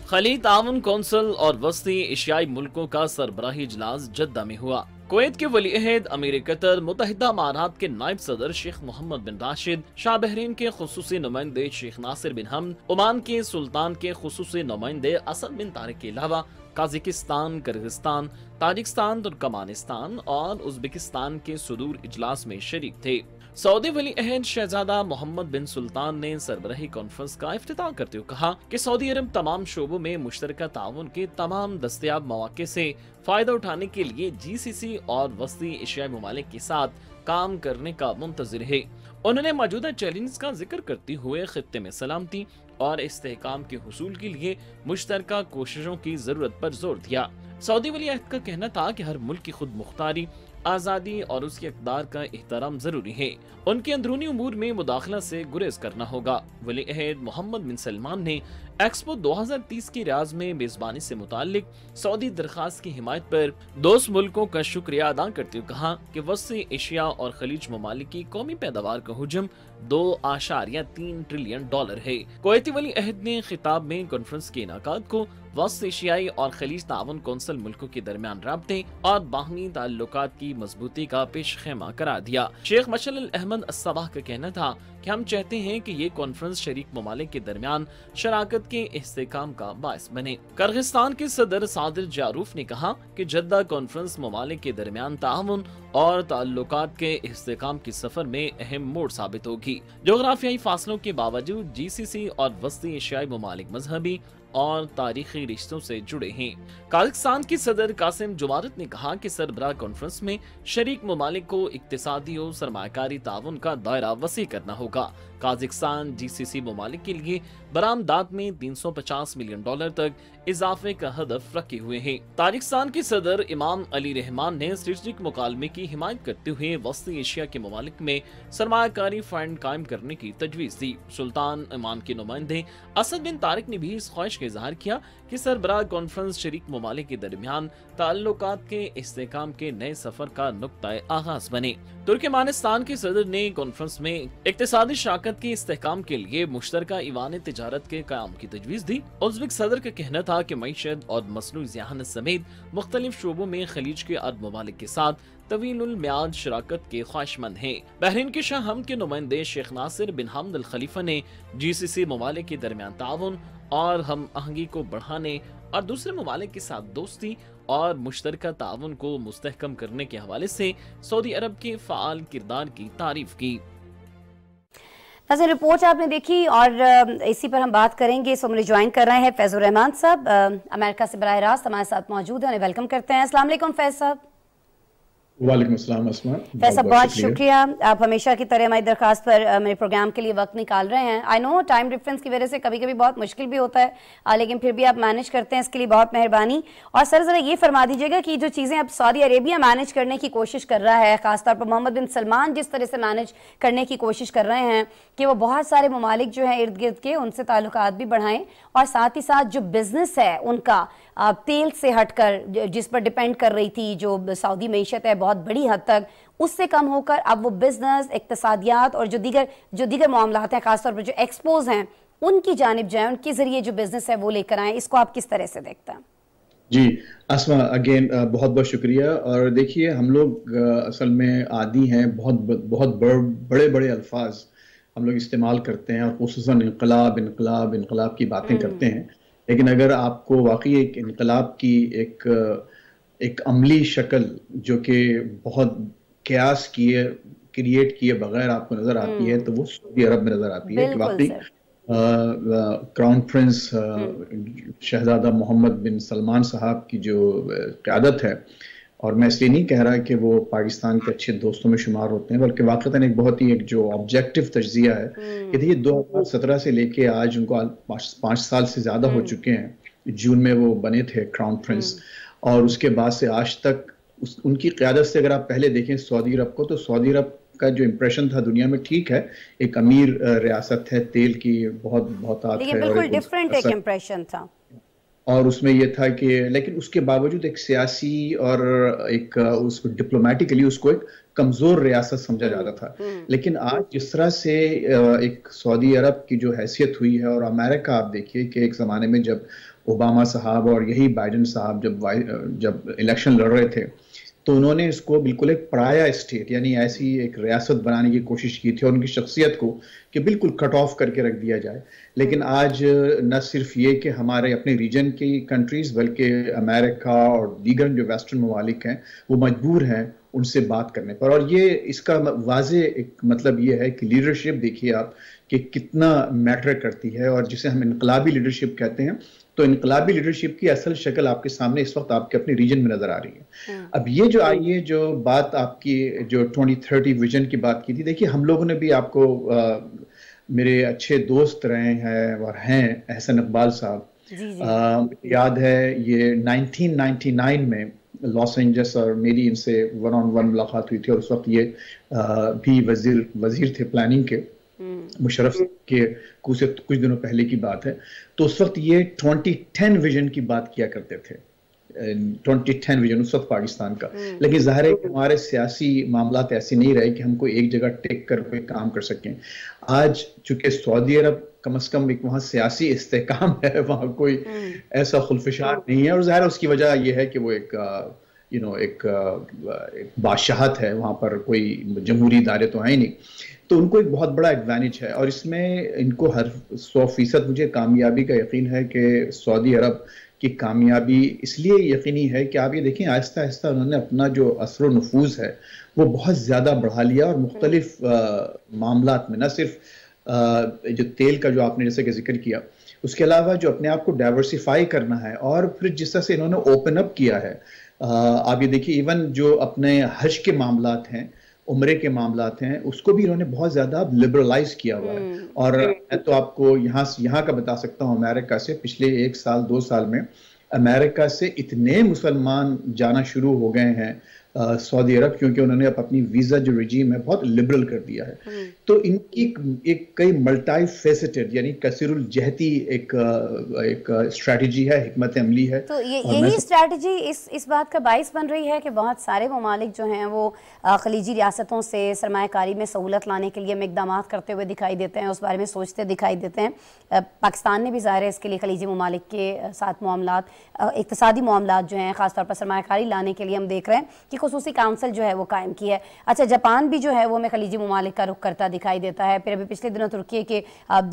खलीज ताउन कौंसिल और वस्ती एशियाई मुल्कों का सरबराही इजलास जद्दा में हुआ। कुवैत के वली अहद अमीर कतर, मुत्तहिदा अमारात के नायब सदर शेख मोहम्मद बिन राशिद, शाह बहरीन के खुसूसी नुमाइंदे शेख नासिर बिन हमद, ओमान के सुल्तान के खुसूसी नुमाइंदे असद बिन तारिक के अलावा काज़ाकिस्तान, किर्गिस्तान, ताजिकिस्तान, तुर्कमानिस्तान और उज़्बेकिस्तान के सुदूर इजलास में शरीक थे। सऊदी वली अहद शहजादा मोहम्मद बिन सुल्तान ने सरबराही कॉन्फ्रेंस का इफ्तिताह करते हुए कहा कि सऊदी अरब तमाम शोबों में मुश्तरका ताउन के तमाम दस्तयाब मौके से फ़ायदा उठाने के लिए GCC और वस्ती एशियाई ममालिक के साथ काम करने का मुंतज़िर है। उन्होंने मौजूदा चैलेंज का जिक्र करते हुए खित्ते में सलामती और इस्तेहकाम के हुसूल के लिए मुश्तरका कोशिशों की ज़रूरत पर जोर दिया। सऊदी वली अहद का कहना था कि हर मुल्क की खुद मुख्तारी, आज़ादी और उसके इक़्तिदार का एहतराम जरूरी है। उनके अंदरूनी उमूर में मुदाखला से गुरेज करना होगा। वली अहद मोहम्मद बिन सलमान ने एक्सपो 2030 की रियाज में मेज़बानी से मुताल्लिक सऊदी दरख्वास्त की हिमायत पर दोस्त मुल्कों का शुक्रिया अदा करते हुए कहा कि वस्ती एशिया और खलीज ममालिक की कौमी पैदावार का हुजम $2.3 ट्रिलियन है। कुवैती वली अहद ने खिताब में कॉन्फ्रेंस के इनाकाद को वस्त एशियाई और खलीज ताउन कौंसिल मुल्कों के दरमियान राब्ते और बाहमी ताल्लुकात की मजबूती का पेश खेमा करार दिया। शेख मशअल अहमद अस्सबाह का कहना था कि हम चाहते हैं कि ये कॉन्फ्रेंस शरीक ममालिक के दरमियान शराकत के इस्तेहकाम का बायस बने। किर्गिस्तान के सदर सादिर जारूफ ने कहा कि जद्दा कॉन्फ्रेंस ममालिक के दरमियान ताउन और ताल्लुकात के इस्तेहकाम के सफर में अहम मोड़ साबित होगी। जोग्राफियाई फासलों के बावजूद GCC और वस्ती एशियाई ममालिक मजहबी और तारीखी रिश्तों से जुड़े हैं। काज़ाकिस्तान की सदर कासिम जुमारत ने कहा कि सरबराह कॉन्फ्रेंस में शरीक ममालिक को इक्तिसादी और सरमायाकारी ताउन का दायरा वसी करना होगा। काज़ाकिस्तान GCC ममालिक के लिए बरामदात में $350 मिलियन तक इजाफे का हदफ रखे हुए हैं। ताजिकिस्तान के सदर इमाम अली रहमान ने स्ट्रेटेजिक मुकालमे की हिमायत करते हुए वस्ती एशिया के ममालिक में सरमायाकारी फंड कायम करने की तजवीज़ दी। सुल्तान इमाम के नुमाइंदे असद बिन तारिक ने भी इस ख्वाहिश का इजहार किया कि सरबराह कॉन्फ्रेंस शरीक ममालिक के दरमियान ताल्लुकात के इस्तेहकाम के नए सफर का नुक्ताए आगाज बने। तुर्कमेनिस्तान के सदर ने कॉन्फ्रेंस में इक्तिसादी शराकत के इस्तेहकाम के लिए मुश्तरका ईवान तिजारत के क़याम की तजवीज़ दी। उज़्बेक सदर का कहना था कि मईशत और मसनूई ज़ियानत समेत मुख्तलिफ शोबों में खलीज के अरब ममालिक के साथ तवीलुल मियाद शराकत के ख्वाहिशमंद हैं। बहरीन के शाह हमद के नुमाइंदे शेख नासिर बिन हमद अल खलीफा ने GCC ममालिक के दरमियान ताउन और हम आहंगी को बढ़ाने और दूसरे ममालिक के साथ दोस्ती और मुश्तरका ताउन को मुस्तहकम करने के हवाले से सऊदी अरब के फ़ाल किरदार की तारीफ की। नाज़रीन, रिपोर्ट आपने देखी और इसी पर हम बात करेंगे। सो मुझे ज्वाइन कर रहे हैं फैज़ुर रहमान साहब, अमेरिका से बराह रास्त हमारे साथ मौजूद हैं, उन्हें वेलकम करते हैं। अस्सलाम वालेकुम फैज़ साहब। वालेकुम अस्सलाम अस्मा। फैज़ साहब, बहुत शुक्रिया, आप हमेशा की तरह हमारी दरख्वास्त पर मेरे प्रोग्राम के लिए वक्त निकाल रहे हैं। आई नो टाइम डिफरेंस की वजह से कभी कभी बहुत मुश्किल भी होता है, लेकिन फिर भी आप मैनेज करते हैं, इसके लिए बहुत मेहरबानी। और सर ज़रा ये फरमा दीजिएगा कि जो चीज़ें अब सऊदी अरेबिया मैनेज करने की कोशिश कर रहा है, ख़ासतौर पर मोहम्मद बिन सलमान जिस तरह से मैनेज करने की कोशिश कर रहे हैं कि वो बहुत सारे ममालिक जो हैं इर्द गिर्द के, उनसे ताल्लुकात भी बढ़ाएं और साथ ही साथ जो बिज़नेस है उनका तेल से हटकर जिस पर डिपेंड कर रही थी जो सऊदी मईशत है बहुत बड़ी हद तक, उससे कम होकर अब वो बिजनेस, इक्तिसादियात और जो दीगर मामलात हैं, खासतौर पर जो एक्सपोज हैं, उनकी जानिब जाएं, उनके जरिए जो बिजनेस है वो लेकर आएं। इसको आप किस तरह से देखते हैं? जी अस्मा, अगेन बहुत बहुत शुक्रिया। और देखिए, हम लोग असल में आदी हैं, बहुत बड़े बड़े अल्फाज हम लोग इस्तेमाल करते हैं और खुसूसन इनकलाब की बातें करते हैं। लेकिन अगर आपको वाकई एक इनकलाब की एक अमली शक्ल जो कि बहुत कयास क्रिएट किए बगैर आपको नजर आती है, तो वो सऊदी अरब में नजर आती है कि वाकई क्राउन प्रिंस शहजादा मोहम्मद बिन सलमान साहब की जो क़यादत है, और मैं इसलिए नहीं कह रहा कि वो पाकिस्तान के अच्छे दोस्तों में शुमार होते हैं, बल्कि वाक़तन एक बहुत ही जो ऑब्जेक्टिव तज्जिया है कि देखिए 2017 से लेके आज उनको 5 साल से ज़्यादा हो चुके हैं। जून में वो बने थे क्राउन प्रिंस, और उसके बाद से आज तक उनकी क़यादत से अगर आप पहले देखें सऊदी अरब को, तो सऊदी अरब का जो इम्प्रेशन था दुनिया में, ठीक है एक अमीर रियासत है, तेल की बहुत आत है, बिल्कुल डिफरेंट एक इम्प्रेशन था, और उसमें यह था कि लेकिन उसके बावजूद एक सियासी और एक उसको डिप्लोमेटिकली उसको एक कमजोर रियासत समझा जाता था। लेकिन आज जिस तरह से एक सऊदी अरब की जो हैसियत हुई है, और अमेरिका आप देखिए कि एक ज़माने में जब ओबामा साहब और यही बाइडेन साहब जब इलेक्शन लड़ रहे थे, तो उन्होंने इसको बिल्कुल एक पराया स्टेट यानी ऐसी एक रियासत बनाने की कोशिश की थी, और उनकी शख्सियत को कि बिल्कुल कट ऑफ करके रख दिया जाए। लेकिन आज न सिर्फ ये कि हमारे अपने रीजन की कंट्रीज़, बल्कि अमेरिका और दीगर जो वेस्टर्न ममालिक हैं वो मजबूर हैं उनसे बात करने पर। और ये इसका वाज़े एक मतलब ये है कि लीडरशिप देखिए आप कि कितना मैटर करती है, और जिसे हम इनकलाबी लीडरशिप कहते हैं, तो इनकलाबी लीडरशिप की असल शक्ल आपके सामने इस वक्त आपके अपने रीजन में नजर आ रही है। अब ये जो आई है जो बात आपकी जो 2030 विजन की बात की थी, देखिए हम लोगों ने भी आपको मेरे अच्छे दोस्त रहे हैं और हैं एहसन इकबाल साहब, याद है ये 1999 में लॉस एंजल्स और मेरी इनसे 1-on-1 मुलाकात हुई थी, और उस वक्त ये भी वजीर थे प्लानिंग के, मुशर्रफ के कुछ दिनों पहले की बात है। तो उस वक्त ये 2010 विजन की बात किया करते थे, 2010 विजन उस वक्त पाकिस्तान का। लेकिन जाहिर है कि हमारे सियासी मामलात ऐसे नहीं रहे कि हमको एक जगह टिक कर कोई काम कर सकें। आज चूंकि सऊदी अरब कम से कम एक वहाँ सियासी इस्तेहकाम है, वहाँ कोई ऐसा खुलफिशार नहीं है, और जाहिर है उसकी वजह यह है कि वो एक बादशाहत है, वहाँ पर कोई जमहूरी इदारे तो हैं ही नहीं, तो उनको एक बहुत बड़ा एडवांटेज है। और इसमें इनको हर 100% मुझे कामयाबी का यकीन है कि सऊदी अरब की कामयाबी इसलिए यकीनी है कि आप ये देखें आहिस्ता आहिस्ता उन्होंने अपना जो असर व नफूज है वो बहुत ज़्यादा बढ़ा लिया, और मुख्तलिफ मामलात में, न सिर्फ जो तेल का जो आपने जैसे कि जिक्र किया, उसके अलावा जो अपने आप को डाइवर्सिफाई करना है, और फिर जिस तरह से इन्होंने ओपन अप किया है, आप ये देखिए इवन जो अपने हज के मामलात हैं عمرے کے معاملات ہیں اس کو بھی انہوں نے بہت زیادہ لبرلائز کیا ہوا ہے. اور میں تو آپ کو یہاں کا بتا سکتا ہوں امریکہ سے پچھلے 1 سال 2 سال میں امریکہ سے اتنے مسلمان جانا شروع ہو گئے ہیں سعودی عرب, کیونکہ انہوں نے اپنی ویزا جو رجیم ہے بہت لبرل کر دیا ہے. تو ان کی ایک کئی ملٹائی فیسٹڈ یعنی کثیر الجہتی ایک اسٹریٹجی ہے, حکمت عملی ہے. تو یہی اسٹریٹجی اس بات کا باعث بن رہی ہے کہ بہت سارے ممالک جو ہیں وہ خلیجی ریاستوں سے سرمایہ کاری میں سہولت لانے کے لیے ہم اقدامات کرتے ہوئے دکھائی دیتے ہیں, اس بارے میں سوچتے دکھائی دیتے ہیں. پاکستان نے بھی ظاہر ہے اس کے لیے خلیجی ممالک کے ساتھ معاملات, اقتصادی معاملات جو ہیں خاص طور پر سرمایہ کاری لانے کے لیے ہم دیکھ رہے ہیں کہ خصوصی کونسل جو ہے وہ قائم کی ہے. اچھا, جاپان بھی جو ہے وہ ہمیں خلیجی ممالک کا رخ کرتا دکھائی دیتا ہے. پھر ابھی پچھلے دنوں ترکی کے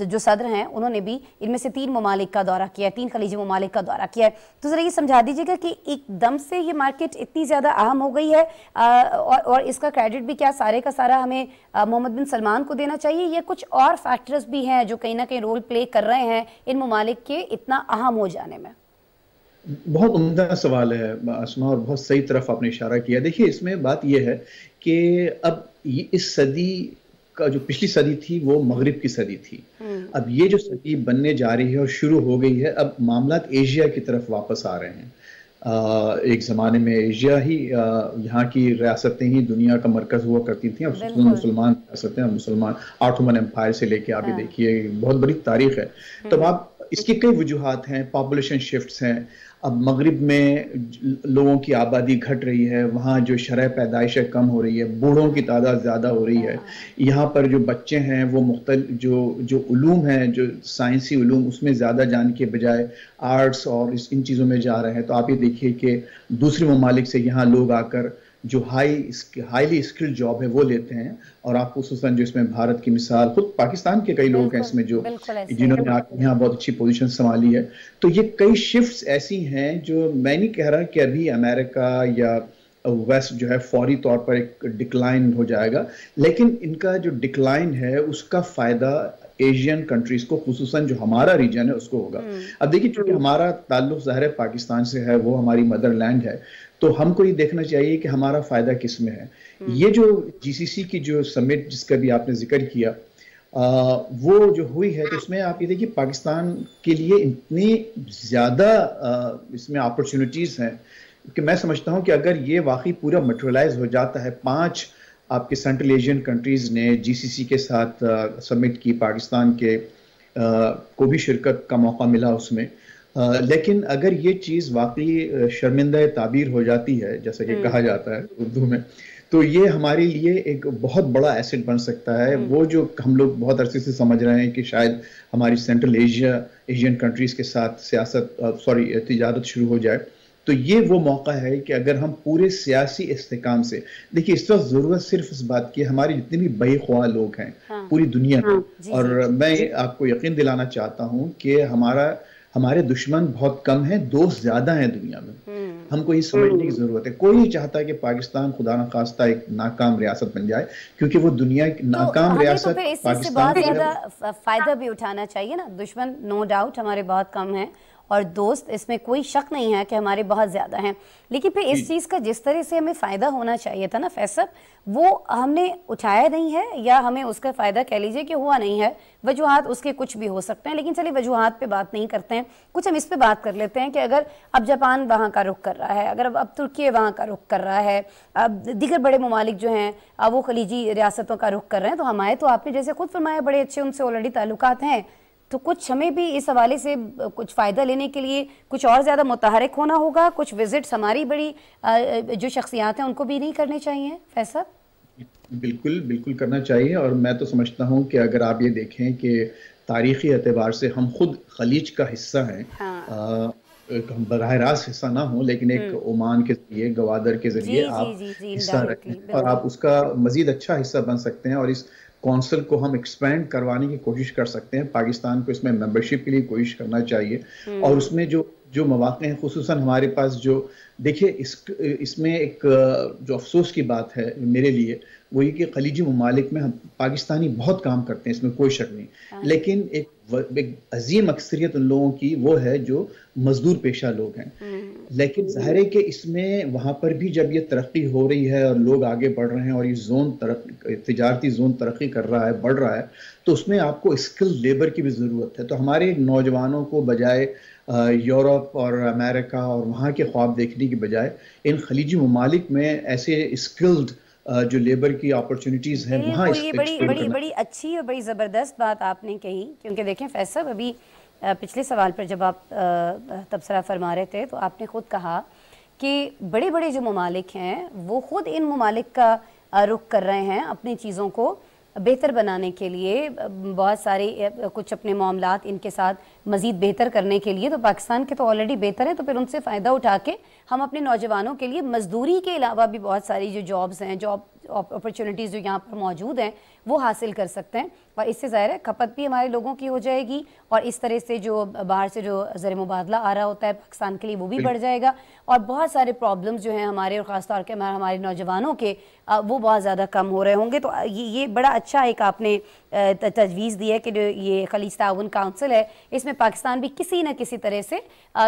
جو صدر ہیں انہوں نے بھی ان میں سے 3 ممالک کا دورہ کیا ہے, 3 خلیجی ممالک کا دورہ کیا ہے. تو ذرا یہ سمجھا دیجیے گا کہ ایک دم سے یہ مارکیٹ اتنی زیادہ اہم ہو گئی ہے اور اس کا کریڈٹ بھی کیا سارے کا سارا ہمیں محمد بن سلمان کو دینا چاہیے, یا کچھ اور فیکٹرز بھی ہیں جو کہیں نہ کہیں رول پلے کر رہے ہیں ان ممالک کے اتنا اہم ہو جانے میں؟ بہت عمدہ سوال ہے اسما, اور بہت صحیح طرف آپ نے اشارہ کیا. دیکھیے اس میں بات یہ ہے کہ اب اس صدی کا جو پچھلی صدی تھی وہ مغرب کی صدی تھی. اب یہ جو صدی بننے جا رہی ہے اور شروع ہو گئی ہے, اب معاملات ایشیا کی طرف واپس آ رہے ہیں. ایک زمانے میں ایشیا ہی یہاں کی ریاستیں ہی دنیا کا مرکز ہوا کرتی تھیں, اور مسلمان ریاستیں, مسلمان آٹومن امپائر سے لے کے آپ یہ دیکھیے بہت بڑی تاریخ ہے. تو آپ اس کی کئی وجوہات ہیں, پاپولیشن شفٹس ہیں. اب مغرب میں لوگوں کی آبادی گھٹ رہی ہے, وہاں جو شرح پیدائش کم ہو رہی ہے, بوڑھوں کی تعداد زیادہ ہو رہی ہے. یہاں پر جو بچے ہیں وہ مختلف جو علوم ہیں, جو سائنسی علوم, اس میں زیادہ جان کے بجائے آرٹس اور ان چیزوں میں جا رہے ہیں. تو آپ یہ دیکھیے کہ دوسرے ممالک سے یہاں لوگ آ کر جو ہائیلی اسکل جاب ہے وہ لیتے ہیں. اور آپ خصوصاً جو اس میں بھارت کی مثال, خود پاکستان کے کئی لوگ ہیں اس میں جو جنہوں نے یہاں بہت اچھی پوزیشن سنبھالی ہے. تو یہ کئی شفٹس ایسی ہیں جو میں نہیں کہہ رہا کہ ابھی امریکہ یا ویسٹ جو ہے فوری طور پر ایک ڈکلائن ہو جائے گا, لیکن ان کا جو ڈکلائن ہے اس کا فائدہ ایشین کنٹریز کو, خصوصاً جو ہمارا ریجن ہے اس کو ہوگا. اب دیکھیے چونکہ ہمارا تعلق ظاہر ہے پاکستان سے ہے, وہ ہماری مدر لینڈ ہے, تو ہم کو یہ دیکھنا چاہیے کہ ہمارا فائدہ کس میں ہے. یہ جو GCC کی جو سمٹ جس کا بھی آپ نے ذکر کیا وہ جو ہوئی ہے, تو اس میں آپ یہ دیکھیے پاکستان کے لیے اتنی زیادہ اس میں اپرچونٹیز ہیں کہ میں سمجھتا ہوں کہ اگر یہ واقعی پورا میٹرلائز ہو جاتا ہے, 5 آپ کے سینٹرل ایشین کنٹریز نے GCC کے ساتھ سمٹ کی, پاکستان کے کو بھی شرکت کا موقع ملا اس میں, لیکن اگر یہ چیز واقعی شرمندہ تعبیر ہو جاتی ہے جیسا کہ کہا جاتا ہے اردو میں, تو یہ ہمارے لیے ایک بہت بڑا ایسٹ بن سکتا ہے. وہ جو ہم لوگ بہت عرصے سے سمجھ رہے ہیں کہ شاید ہماری سینٹرل ایشین کنٹریز کے ساتھ تجارت شروع ہو جائے, تو یہ وہ موقع ہے کہ اگر ہم پورے سیاسی استحکام سے, دیکھیے اس وقت ضرورت صرف اس بات کی, ہمارے جتنے بھی بے خواہ لوگ ہیں پوری دنیا میں, اور میں آپ کو یقین دلانا چاہتا ہوں کہ ہمارے دشمن بہت کم ہیں, دوست زیادہ ہیں دنیا میں. ہم کو یہ سمجھنے کی ضرورت ہے. کوئی نہیں چاہتا کہ پاکستان خدا نخواستہ ایک ناکام ریاست بن جائے, کیونکہ وہ دنیا کی ناکام ریاست پاکستان سے بہت زیادہ فائدہ بھی اٹھانا چاہیے نا. دشمن نو ڈاؤٹ ہمارے بہت کم ہیں, اور دوست اس میں کوئی شک نہیں ہے کہ ہمارے بہت زیادہ ہیں, لیکن پھر اس چیز کا جس طرح سے ہمیں فائدہ ہونا چاہیے تھا نا فیصل, وہ ہم نے اٹھایا نہیں ہے, یا ہمیں اس کا فائدہ کہہ لیجئے کہ ہوا نہیں ہے. وجوہات اس کے کچھ بھی ہو سکتے ہیں, لیکن چلیے وجوہات پہ بات نہیں کرتے ہیں, کچھ ہم اس پہ بات کر لیتے ہیں کہ اگر اب جاپان وہاں کا رخ کر رہا ہے, اگر اب ترکی وہاں کا رخ کر رہا ہے, اب دیگر بڑے ممالک جو ہیں وہ خلیجی ریاستوں کا رخ کر رہے ہیں, تو ہمارے تو آپ نے جیسے خود فرمایا بڑے اچھے ان سے آلریڈی تعلقات ہیں, تو کچھ ہمیں بھی اس حوالے سے کچھ فائدہ لینے کے لیے کچھ اور زیادہ متحرک ہونا ہوگا. کچھ وزٹس ہماری بڑی جو شخصیات ہیں ان کو بھی نہیں کرنے چاہیے فیصل؟ بالکل کرنا چاہیے. اور میں تو سمجھتا ہوں کہ اگر آپ یہ دیکھیں کہ تاریخی اعتبار سے ہم خود خلیج کا حصہ ہیں, ہم براہ راست حصہ نہ ہوں, لیکن ایک عمان کے ذریعے, گوادر کے ذریعے آپ حصہ رکھیں, اور آپ اس کا مزید اچھا حصہ بن سکتے ہیں, اور اس کونسل کو ہم ایکسپینڈ کروانے کی کوشش کر سکتے ہیں. پاکستان کو اس میں ممبرشپ کے لیے کوشش کرنا چاہیے, اور اس میں جو جو مواقع ہیں خصوصاً ہمارے پاس جو دیکھیے اس میں ایک جو افسوس کی بات ہے میرے لیے وہ یہ کہ خلیجی ممالک میں ہم پاکستانی بہت کام کرتے ہیں، اس میں کوئی شک نہیں، لیکن ایک عظیم اکثریت ان لوگوں کی وہ ہے جو مزدور پیشہ لوگ ہیں، لیکن ظاہر ہے کہ اس میں وہاں پر بھی جب یہ ترقی ہو رہی ہے اور لوگ آگے بڑھ رہے ہیں اور یہ تجارتی زون ترقی کر رہا ہے، بڑھ رہا ہے، تو اس میں آپ کو اسکل لیبر کی بھی ضرورت ہے۔ تو ہمارے نوجوانوں کو بجائے یورپ اور امریکہ اور وہاں کے خواب دیکھنے کی بجائے ان خلیجی ممالک میں ایسے اسکلڈ جو لیبر کی اپرچونٹیز ہیں وہاں یہ بڑی اچھی اور بڑی زبردست بات آپ نے کہی، کیونکہ دیکھیں فیصل ابھی پچھلے سوال پر جب آپ تبصرہ فرما رہے تھے تو آپ نے خود کہا کہ بڑے بڑے جو ممالک ہیں وہ خود ان ممالک کا رخ کر رہے ہیں اپنی چیزوں کو بہتر بنانے کے لیے، بہت سارے کچھ اپنے معاملات ان کے ساتھ مزید بہتر کرنے کے لیے۔ تو پاکستان کے تو آلریڈی بہتر ہے، تو پھر ان سے فائدہ اٹھا کے ہم اپنے نوجوانوں کے لیے مزدوری کے علاوہ بھی بہت ساری جو جابز ہیں، جاب اپرچونٹیز جو یہاں پر موجود ہیں وہ حاصل کر سکتے ہیں، اور اس سے ظاہر ہے کھپت بھی ہمارے لوگوں کی ہو جائے گی، اور اس طرح سے جو باہر سے جو زر مبادلہ آ رہا ہوتا ہے پاکستان کے لیے وہ بھی بڑھ جائے گا، اور بہت سارے پرابلمز جو ہیں ہمارے اور خاص طور کے ہمارے نوجوانوں کے وہ بہت زیادہ کم ہو رہے ہوں گے۔ تو یہ بڑا اچھا ایک آپ نے تجویز دی ہے کہ جو یہ خلیج تعاون کونسل ہے اس میں پاکستان بھی کسی نہ کسی طرح سے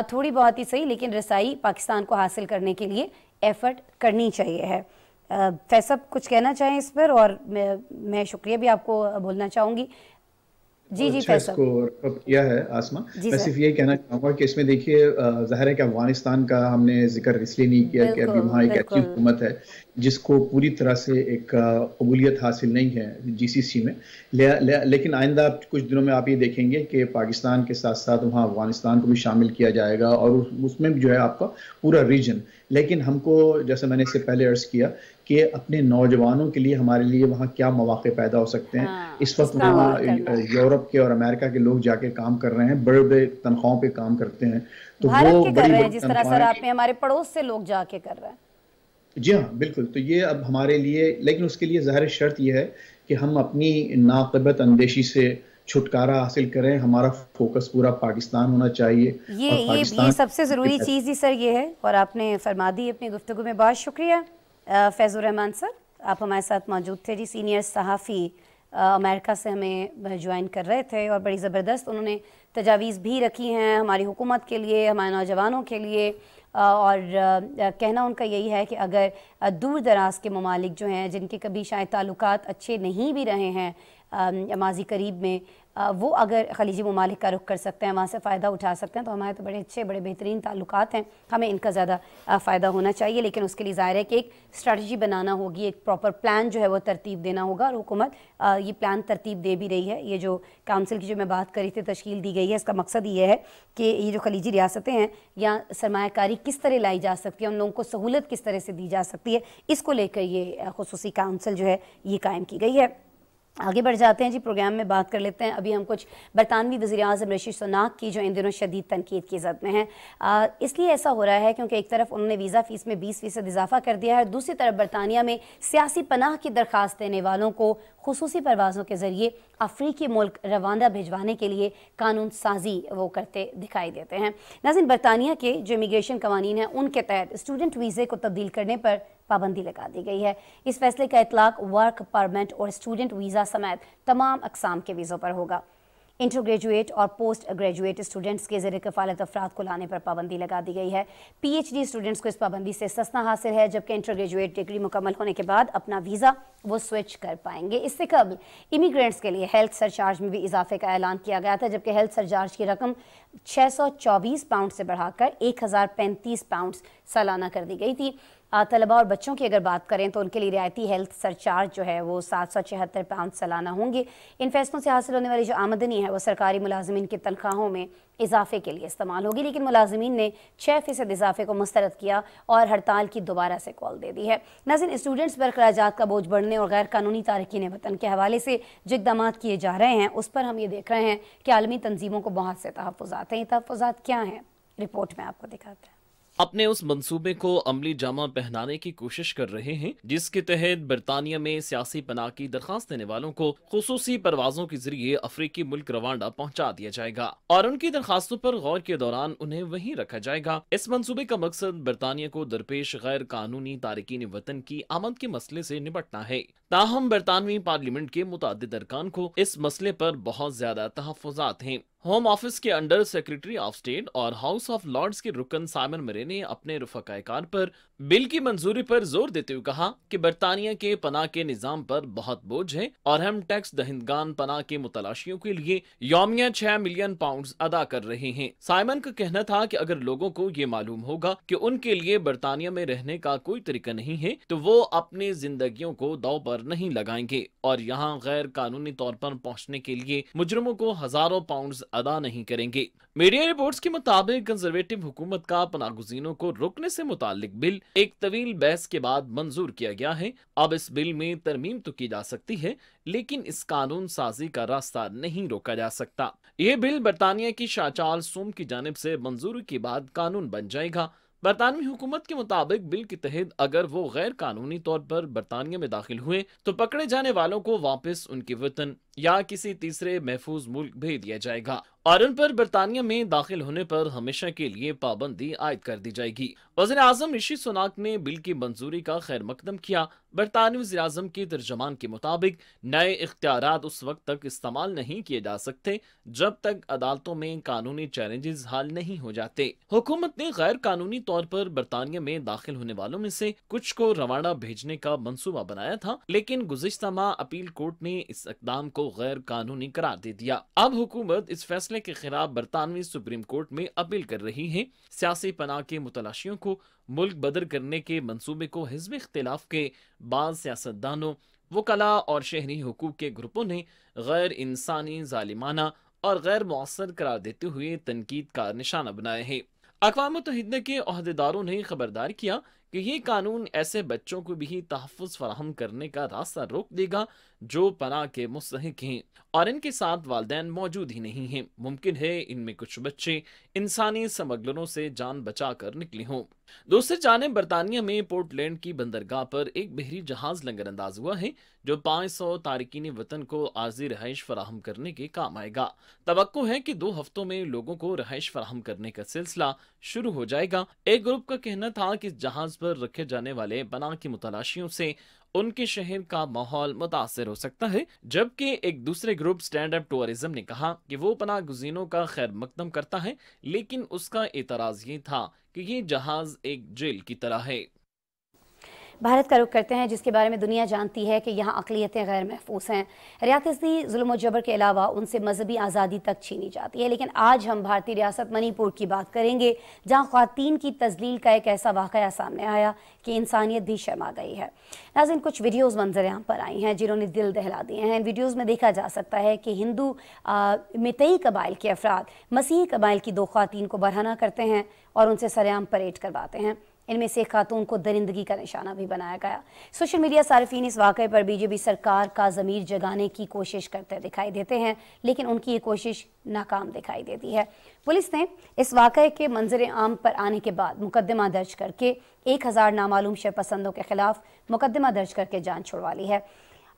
تھوڑی بہت ہی صحیح لیکن رسائی پاکستان کو حاصل کرنے کے لیے ایفرٹ کرنی چاہیے ہے۔ فیصل کچھ کہنا چاہیں اس پر، اور میں شکریہ بھی آپ کو بولنا چاہوں گی۔ جی اچھا اس کو کیا ہے آسما، میں صرف یہ کہنا چاہوں گا کہ اس میں دیکھیے ظاہر ہے کہ افغانستان کا ہم نے ذکر اس لیے نہیں کیا کہ ابھی وہاں ایک ایسی حکومت ہے جس کو پوری طرح سے ایک قبولیت حاصل نہیں ہے جی سی سی میں، لیکن آئندہ کچھ دنوں میں آپ یہ دیکھیں گے کہ پاکستان کے ساتھ ساتھ وہاں افغانستان کو بھی شامل کیا جائے گا، اور اس میں بھی جو ہے آپ کا پورا ریجن۔ لیکن ہم کو جیسے میں نے اس سے پہلے عرض کیا کہ اپنے نوجوانوں کے لیے ہمارے لیے وہاں کیا مواقع پیدا ہو سکتے ہیں۔ اس وقت وہاں یورپ کے اور امریکہ کے لوگ جا کے کام کر رہے ہیں، بڑے بڑے تنخواہوں پہ کام کرتے ہیں، تو وہ کر رہے ہیں جس طرح سر آپ نے ہمارے پڑوس سے لوگ جا کے کر رہے ہیں۔ جی ہاں بالکل، تو یہ اب ہمارے لیے، لیکن اس کے لیے ظاہر شرط یہ ہے کہ ہم اپنی ناقابل اندیشی سے چھٹکارا حاصل کریں، ہمارا فوکس پورا پاکستان ہونا چاہیے۔ یہ سب سے ضروری چیز ہی سر یہ ہے، اور آپ نے فرما دی اپنی گفتگو میں۔ بہت شکریہ فیض الرحمان سر، آپ ہمارے ساتھ موجود تھے جی، سینئر صحافی امریکہ سے ہمیں جوائن کر رہے تھے، اور بڑی زبردست انہوں نے تجاویز بھی رکھی ہیں ہماری حکومت کے لیے، ہمارے نوجوانوں کے لیے، اور کہنا ان کا یہی ہے کہ اگر دور دراز کے ممالک جو ہیں جن کے کبھی شاید تعلقات اچھے نہیں بھی رہے ہیں ماضی قریب میں، وہ اگر خلیجی ممالک کا رخ کر سکتے ہیں، وہاں سے فائدہ اٹھا سکتے ہیں، تو ہمارے تو بڑے اچھے بڑے بہترین تعلقات ہیں، ہمیں ان کا زیادہ فائدہ ہونا چاہیے۔ لیکن اس کے لیے ظاہر ہے کہ ایک اسٹریٹجی بنانا ہوگی، ایک پراپر پلان جو ہے وہ ترتیب دینا ہوگا، اور حکومت یہ پلان ترتیب دے بھی رہی ہے۔ یہ جو کونسل کی جو میں بات کری تھی تشکیل دی گئی ہے، اس کا مقصد یہ ہے کہ یہ جو خلیجی ریاستیں ہیں یا سرمایہ کاری کس طرح لائی جا سکتی ہے، ان لوگوں کو سہولت کس طرح سے دی جا سکتی ہے، اس کو لے کر یہ خصوصی کونسل جو ہے یہ قائم کی گئی ہے۔ آگے بڑھ جاتے ہیں جی، پروگرام میں بات کر لیتے ہیں ابھی ہم کچھ برطانوی وزیر اعظم رشی سناک کی جو ان دنوں شدید تنقید کی زد میں ہیں۔ اس لیے ایسا ہو رہا ہے کیونکہ ایک طرف انہوں نے ویزا فیس میں 20% اضافہ کر دیا ہے، اور دوسری طرف برطانیہ میں سیاسی پناہ کی درخواست دینے والوں کو خصوصی پروازوں کے ذریعے افریقی ملک روانڈا بھیجوانے کے لیے قانون سازی وہ کرتے دکھائی دیتے ہیں۔ ناظرین، برطانیہ کے جو امیگریشن قوانین ہیں ان کے تحت اسٹوڈنٹ ویزے کو تبدیل کرنے پر پابندی لگا دی گئی ہے۔ اس فیصلے کا اطلاق ورک پرمٹ اور اسٹوڈنٹ ویزا سمیت تمام اقسام کے ویزوں پر ہوگا۔ انٹر گریجویٹ اور پوسٹ گریجویٹ اسٹوڈنٹس کے زیر کفالت افراد کو لانے پر پابندی لگا دی گئی ہے۔ پی ایچ ڈی اسٹوڈنٹس کو اس پابندی سے استثنا حاصل ہے، جبکہ انٹر گریجویٹ ڈگری مکمل ہونے کے بعد اپنا ویزا وہ سوئچ کر پائیں گے۔ اس سے قبل امیگرینٹس کے لیے ہیلتھ سرچارج میں بھی اضافے کا اعلان کیا گیا تھا، جبکہ ہیلتھ سرچارج کی رقم 624 پاؤنڈ سے بڑھا کر 1035 پاؤنڈ سالانہ کر دی گئی تھی۔ طلباء اور بچوں کی اگر بات کریں تو ان کے لیے رعایتی ہیلتھ سرچارج جو ہے وہ 776 پاؤنڈ سالانہ ہوں گے۔ ان فیصلوں سے حاصل ہونے والی جو آمدنی ہے وہ سرکاری ملازمین کی تنخواہوں میں اضافے کے لیے استعمال ہوگی، لیکن ملازمین نے 6% اضافے کو مسترد کیا اور ہڑتال کی دوبارہ سے کال دے دی ہے۔ ناظرین، اسٹوڈنٹس پر اخراجات کا بوجھ بڑھنے اور غیر قانونی تارکین وطن کے حوالے سے جو اقدامات کیے جا رہے ہیں اس پر ہم یہ دیکھ رہے ہیں کہ عالمی تنظیموں کو بہت سے تحفظات ہیں۔ یہ تحفظات کیا ہیں، رپورٹ میں آپ کو دکھاتے ہیں۔ अपने उस मंसूबे को अमली जामा पहनाने की कोशिश कर रहे हैं जिसके तहत बरतानिया में सियासी पनाह की दरखास्त देने वालों को खुसूसी परवाजों के जरिए अफ्रीकी मुल्क रवांडा पहुंचा दिया जाएगा और उनकी दरखास्तों पर गौर के दौरान उन्हें वहीं रखा जाएगा। इस मंसूबे का मकसद बरतानिया को दरपेश गैर कानूनी तारिकीन वतन की आमद के मसले से निपटना है। ताहम बरतानवी पार्लियामेंट के मुतादिद अरकान को इस मसले पर बहुत ज्यादा तहफ़्फ़ुज़ात हैं। होम ऑफिस के अंडर सेक्रेटरी ऑफ स्टेट और हाउस ऑफ लॉर्ड्स के रुकन साइमन मरे ने अपने रफ़ाक़ाकार पर बिल की मंजूरी पर जोर देते हुए कहा कि बरतानिया के पनाह के निज़ाम पर बहुत बोझ है और हम टैक्स दहिंदगान पनाह के मुतलाशियों के लिए यौमिया 6 मिलियन पाउंड्स अदा कर रहे हैं। साइमन का कहना था कि अगर लोगों को ये मालूम होगा कि उनके लिए बरतानिया में रहने का कोई तरीका नहीं है तो वो अपनी जिंदगियों को दांव पर नहीं लगाएंगे और यहाँ गैर कानूनी तौर पर पहुँचने के लिए मुजरिमों को हजारों पाउंड्स अदा नहीं करेंगे। मीडिया रिपोर्ट्स के मुताबिक कंजर्वेटिव हुकूमत का पनाहगुज़ीनों को रोकने से मुतालिक बिल एक तवील बहस के बाद मंजूर किया गया है। अब इस बिल में तरमीम तो की जा सकती है लेकिन इस कानून साजी का रास्ता नहीं रोका जा सकता। ये बिल बरतानिया की शाह चार्ल्स सोम की जानिब से मंजूरी के बाद कानून बन जाएगा। बरतानवी हुकूमत के मुताबिक बिल के तहत अगर वो गैर कानूनी तौर पर बरतानिया में दाखिल हुए तो पकड़े जाने वालों को वापस उनके वतन या किसी तीसरे महफूज मुल्क भेज दिया जाएगा और उन पर बरतानिया में दाखिल होने पर हमेशा के लिए पाबंदी आयद कर दी जाएगी। वज़ीर आज़म ऋषि सुनाक ने बिल की मंजूरी का खैर मकदम किया। बरतानवी वज़ीर आज़म के तर्जमान के मुताबिक नए इख्तियारात उस वक्त तक इस्तेमाल नहीं किए जा सकते जब तक अदालतों में कानूनी चैलेंजेस हल नहीं हो जाते। हुकूमत ने गैर कानूनी तौर पर बरतानिया में दाखिल होने वालों में से कुछ को रवांडा भेजने का मंसूबा बनाया था लेकिन गुज़िश्ता माह अपील कोर्ट ने इस इक़दाम को गैर कानूनी करार दे दिया। अब हुकूमत इस फैसले के खिलाफ बरतानवी सुप्रीम कोर्ट में अपील कर रही है। सियासी पनाह के मुतलाशियों को मुल्क बदर करने के मंसूबे को हिज़्ब इख्तिलाफ के बाद सियासतदानों, वकला और शहरी हुकूक के ग्रुपों ने गैर इंसानी, जालिमाना और गैर मौसर करार देते हुए तनकीद का निशाना बनाया है। अक़वाम मुत्तहिदा के ओहदेदारों ने खबरदार किया कि ये कानून ऐसे बच्चों को भी तहफ़्फ़ुज़ फराहम करने का रास्ता रोक देगा जो पनाह के मुस्तहिक़ हैं और इनके साथ वालिदैन मौजूद ही नहीं हैं। मुमकिन है इनमें कुछ बच्चे इंसानी स्मगलरों से जान बचा कर निकले हों। दूसरी जानिब बरतानिया में पोर्टलैंड की बंदरगाह पर एक बहरी जहाज लंगर अंदाज हुआ है जो 500 तारिकीन वतन को आर्जी रहाइश फराहम करने के काम आएगा। तवक्को है कि 2 हफ्तों में लोगों को रहाइश फराहम करने का सिलसिला शुरू हो जाएगा। एक ग्रुप का कहना था कि जहाज पर रखे जाने वाले पनाह की मुतलाशियों से उनके शहर का माहौल मुतासर हो सकता है, जबकि एक दूसरे ग्रुप स्टैंड अप टूरिज्म ने कहा कि वो पनाह गुज़ीनों का खैर मकदम करता है लेकिन उसका एतराज़ ये था कि ये जहाज एक जेल की तरह है। भारत का रुख करते हैं जिसके बारे में दुनिया जानती है कि यहाँ अक़लियतें गैर महफूज हैं। रियासती जुल्म और जबर के अलावा उनसे मजहबी आज़ादी तक छीनी जाती है। लेकिन आज हम भारतीय रियासत मणिपुर की बात करेंगे जहाँ ख़वातीन की तज़लील का एक ऐसा वाक़या सामने आया कि इंसानियत भी शर्मा गई है। नाज़रीन, कुछ वीडियोज़ मंजर आम पर आई हैं जिन्होंने दिल दहला दिए हैं। इन वीडियोज़ में देखा जा सकता है कि हिंदू मितई कबाइल के अफराद मसीही कबाइल की 2 ख़वातीन को बरहना करते हैं और उनसे सरेआम परेड करवाते हैं। इनमें से खातून को दरिंदगी का निशाना भी बनाया गया। सोशल मीडिया सार्फिन इस वाक़े पर बीजेपी सरकार का ज़मीर जगाने की कोशिश करते दिखाई देते हैं लेकिन उनकी ये कोशिश नाकाम दिखाई देती है। पुलिस ने इस वाक़े के मंजर आम पर आने के बाद मुकदमा दर्ज करके 1000 नामालूम शरपसंदों के खिलाफ मुकदमा दर्ज करके जान छुड़वा ली है।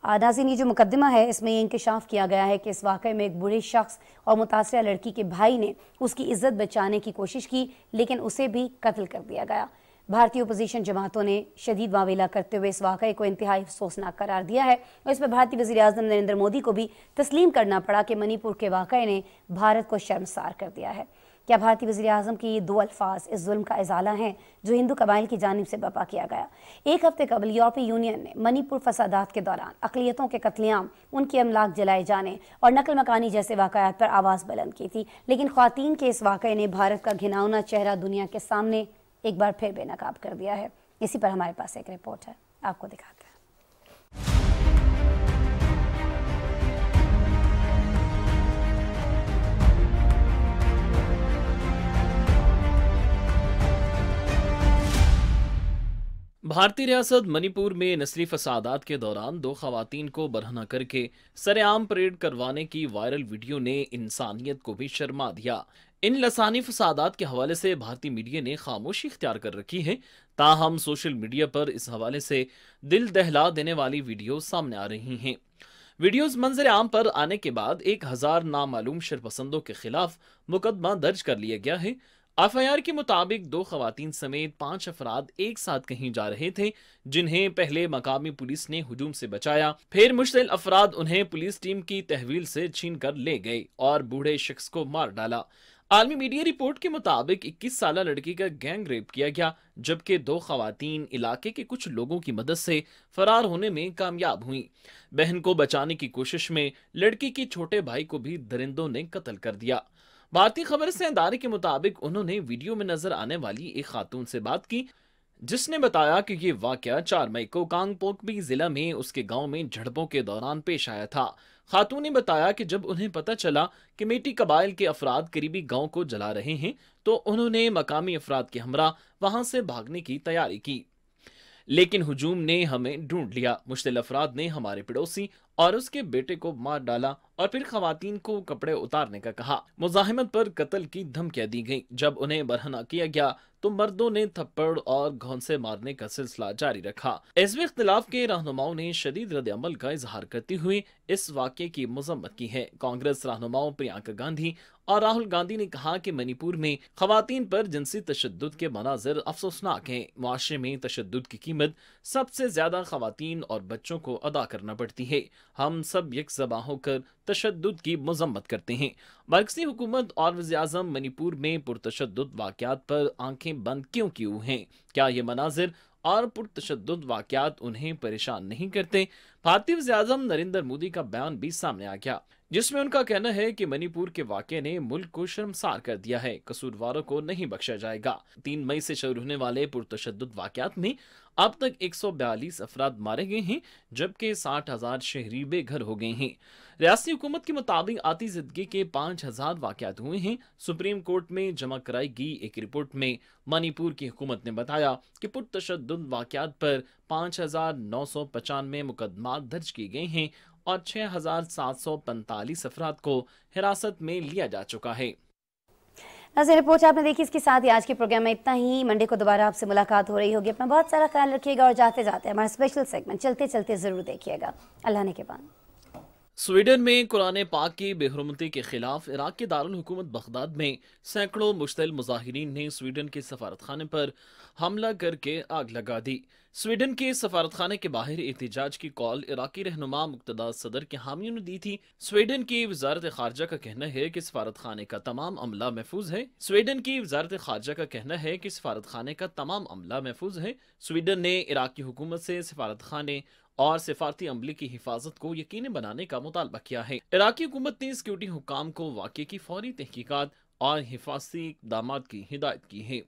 नाज़रीन, ये जो मुकदमा है इसमें ये इंकशाफ किया गया है कि इस वाक़े में एक बुरे शख्स और मुतासरा लड़की के भाई ने उसकी इज्जत बचाने की कोशिश की लेकिन उसे भी कत्ल कर दिया गया। भारतीय अपोजिशन जमातों ने शदीद वावेला करते हुए इस वाक़े को इंतहाई अफसोसनाक करार दिया है और इस पर भारतीय वज़ीर आज़म नरेंद्र मोदी को भी तस्लीम करना पड़ा कि मणिपुर के वाक़े ने भारत को शर्मसार कर दिया है। क्या भारतीय वज़ीर आज़म के ये 2 अल्फाज इस जुल्म का इज़ाला हैं जो हिंदू कबाइल की जानिब से बर्पा किया गया। एक हफ्ते कबल यूरोपीय यूनियन ने मणिपुर फसादात के दौरान अक़लियतों के कत्लेआम, उनके अमलाक जलाए जाने और नकल मकानी जैसे वाक़यात पर आवाज़ बुलंद की थी लेकिन ख़वातीन के इस वाक़े ने भारत का घिनौना चेहरा दुनिया के सामने एक बार फिर बेनकाब कर दिया है। इसी पर हमारे पास एक रिपोर्ट है, आपको दिखाते हैं। भारतीय रियासत मणिपुर में नस्ली फसादात के दौरान 2 ख़वातीन को बरहना करके सरेआम परेड करवाने की वायरल वीडियो ने इंसानियत को भी शर्मा दिया। ان لسانی فسادات کے حوالے سے بھارتی میڈیا نے خاموشی اختیار کر رکھی ہے، تاہم سوشل میڈیا پر اس حوالے سے دل دہلا دینے والی ویڈیوز سامنے آ رہی ہیں۔ ویڈیوز منظر عام پر آنے کے بعد 1000 نامعلوم شرپسندوں کے خلاف مقدمہ درج کر لیا گیا ہے۔ FIR کے مطابق 2 خواتین سمیت 5 افراد ایک ساتھ کہیں جا رہے تھے، جنہیں پہلے مقامی پولیس نے ہجوم سے بچایا، پھر مشتعل افراد انہیں پولیس ٹیم کی تحویل سے چھین کر لے گئے اور بوڑھے شخص کو مار ڈالا۔ عالمی میڈیا رپورٹ کے مطابق 21 سالہ لڑکی کا گینگ ریپ کیا گیا، جبکہ 2 خواتین علاقے کے کچھ لوگوں کی مدد سے فرار ہونے میں کامیاب ہوئیں۔ بہن کو بچانے کی کوشش میں لڑکی کے چھوٹے بھائی کو بھی درندوں نے قتل کر دیا۔ بھارتی خبر سے ادارے کے مطابق انہوں نے ویڈیو میں نظر آنے والی ایک خاتون سے بات کی، جس نے بتایا کہ یہ واقعہ 4 مئی کو کانگ پوکپی ضلع میں اس کے گاؤں میں جھڑپوں کے دوران پیش آیا تھا۔ خاتون نے بتایا کہ جب انہیں پتہ چلا کہ میٹی قبائل کے افراد قریبی گاؤں کو جلا رہے ہیں تو انہوں نے مقامی افراد کے ہمراہ وہاں سے بھاگنے کی تیاری کی، لیکن ہجوم نے ہمیں ڈھونڈ لیا۔ مشتعل افراد نے ہمارے پڑوسی اور اس کے بیٹے کو مار ڈالا اور پھر خواتین کو کپڑے اتارنے کا کہا۔ مزاحمت پر قتل کی دھمکیاں دی گئیں۔ جب انہیں برہنہ کیا گیا تو مردوں نے تھپڑ اور گھونسے مارنے کا سلسلہ جاری رکھا۔ حزب اختلاف کے رہنماؤں نے شدید رد عمل کا اظہار کرتے ہوئے اس واقعے کی مذمت کی ہے۔ کانگریس رہنماؤں پرینکا گاندھی اور راہل گاندھی نے کہا کہ منی پور میں خواتین پر جنسی تشدد کے مناظر افسوسناک ہیں۔ معاشرے میں تشدد کی قیمت سب سے زیادہ خواتین اور بچوں کو ادا کرنا پڑتی ہے۔ ہم سب یک زباں ہو کر تشدد کی مذمت کرتے ہیں۔ مرکزی حکومت اور وزیر اعظم منی پور میں پرتشدد واقعات پر آنکھیں بند کیوں کیوں ہیں؟ کیا یہ مناظر اور پرتشدد واقعات انہیں پریشان نہیں کرتے؟ بھارتی وزیر اعظم نریندر مودی کا بیان بھی سامنے آ گیا، جس میں ان کا کہنا ہے کہ منی پور کے واقعے نے ملک کو شرمسار کر دیا ہے، قصورواروں کو نہیں بخشا جائے گا۔ 3 مئی سے شروع ہونے والے پرتشدد واقعات میں اب تک 142 افراد مارے گئے ہیں، جبکہ 60,000 شہری بے گھر ہو گئے ہیں۔ ریاستی حکومت کے مطابق آتی زدگی کے 5,000 واقعات ہوئے ہیں۔ سپریم کورٹ میں جمع کرائی گئی ایک رپورٹ میں منی پور کی حکومت نے بتایا کہ پرتشدد واقعات پر 5,995 مقدمات درج کیے گئے ہیں اور 6,745 افراد کو حراست میں لیا جا چکا ہے۔ ناظرین، رپورٹ آپ نے دیکھی، اس کے ساتھ ہی آج کے پروگرام میں اتنا ہی۔ منڈے کو دوبارہ آپ سے ملاقات ہو رہی ہوگی۔ اپنا بہت سارا خیال رکھیے گا اور جاتے جاتے ہمارا اسپیشل سیگمنٹ چلتے چلتے ضرور دیکھیے گا۔ اللہ نے کے بعد سویڈن میں قرآن پاک کی بے حرمتی کے خلاف عراق کے دارالحکومت بغداد میں سینکڑوں مشتعل مظاہرین نے سویڈن کے سفارت خانے پر حملہ کر کے آگ لگا دی۔ سویڈن کے سفارت خانے کے باہر احتجاج کی کال عراقی رہنما مقتدیٰ صدر کے حامیوں نے دی تھی۔ سویڈن کی وزارت خارجہ کا کہنا ہے کہ سفارت خانے کا تمام عملہ محفوظ ہے۔ سویڈن نے عراق کی حکومت سے سفارت خانے اور سفارتی عملے کی حفاظت کو یقینی بنانے کا مطالبہ کیا ہے۔ عراقی حکومت نے سیکورٹی حکام کو واقعے کی فوری تحقیقات اور حفاظتی اقدامات کی ہدایت کی ہے۔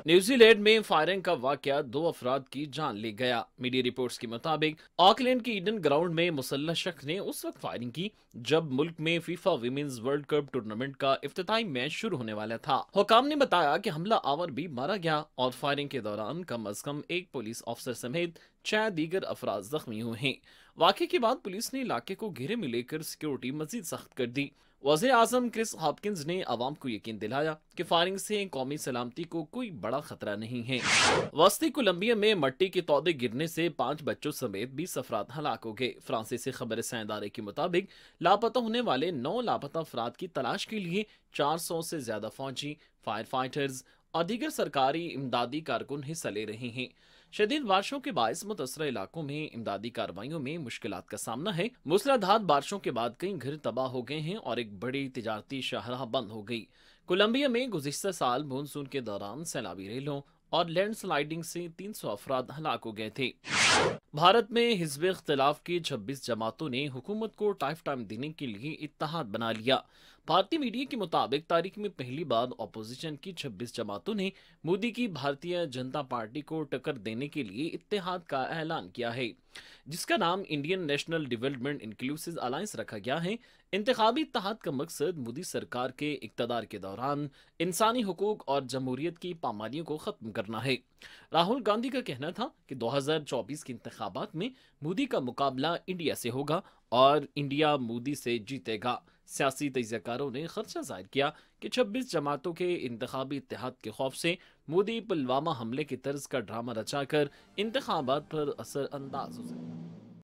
نیوزی لینڈ میں فائرنگ کا واقعہ 2 افراد کی جان لے گیا۔ میڈیا رپورٹس کے مطابق آکلینڈ کے ایڈن گراؤنڈ میں مسلح شخص نے اس وقت فائرنگ کی جب ملک میں FIFA women's world cup tournament کا افتتاحی میچ شروع ہونے والا تھا۔ حکام نے بتایا کہ حملہ آور بھی مارا گیا اور فائرنگ کے دوران کم از کم 1 پولیس افسر سمیت 6 دیگر افراد زخمی ہوئے ہیں۔ واقعے کے بعد پولیس نے علاقے کو گھیرے میں لے کر سیکورٹی مزید سخت کر دی۔ وزیر اعظم کرس ہاپکنز نے عوام کو یقین دلایا کہ فائرنگ سے قومی سلامتی کو کوئی بڑا خطرہ نہیں ہے۔ وسطی کولمبیا میں مٹی کے تودے گرنے سے 5 بچوں سمیت 20 افراد ہلاک ہو گئے۔ فرانسیسی خبر رساں ادارے کے مطابق لاپتہ ہونے والے 9 لاپتہ افراد کی تلاش کے لیے 400 سے زیادہ فوجی، فائر فائٹرز اور دیگر سرکاری امدادی کارکن حصہ لے رہے ہیں۔ شدید بارشوں کے باعث متاثرہ علاقوں میں امدادی کارروائیوں میں مشکلات کا سامنا ہے۔ موسلادھار بارشوں کے بعد کئی گھر تباہ ہو گئے ہیں اور ایک بڑی تجارتی شاہراہ بند ہو گئی۔ کولمبیا میں گزشتہ سال مونسون کے دوران سیلابی ریلوں اور لینڈ سلائیڈنگ سے 300 افراد ہلاک ہو گئے تھے۔ بھارت میں حزب اختلاف کی 26 جماعتوں نے حکومت کو ٹائم دینے کے لیے اتحاد بنا لیا۔ بھارتی میڈیا کے مطابق تاریخ میں پہلی بار اپوزیشن کی 26 جماعتوں نے مودی کی بھارتیہ جنتا پارٹی کو ٹکر دینے کے لیے اتحاد کا اعلان کیا ہے، جس کا نام Indian national development inclusive alliance رکھا گیا ہے۔ انتخابی اتحاد کا مقصد مودی سرکار کے اقتدار کے دوران انسانی حقوق اور جمہوریت کی پامالیوں کو ختم کرنا ہے۔ راہل گاندھی کا کہنا تھا کہ 2024 کے انتخابات میں مودی کا مقابلہ انڈیا سے ہوگا اور انڈیا مودی سے جیتے گا۔ سیاسی تجزیہ کاروں نے خدشہ ظاہر کیا کہ 26 جماعتوں کے انتخابی اتحاد کے خوف سے مودی پلوامہ حملے کی طرز کا ڈرامہ رچا کر انتخابات پر اثر انداز ہو سکے۔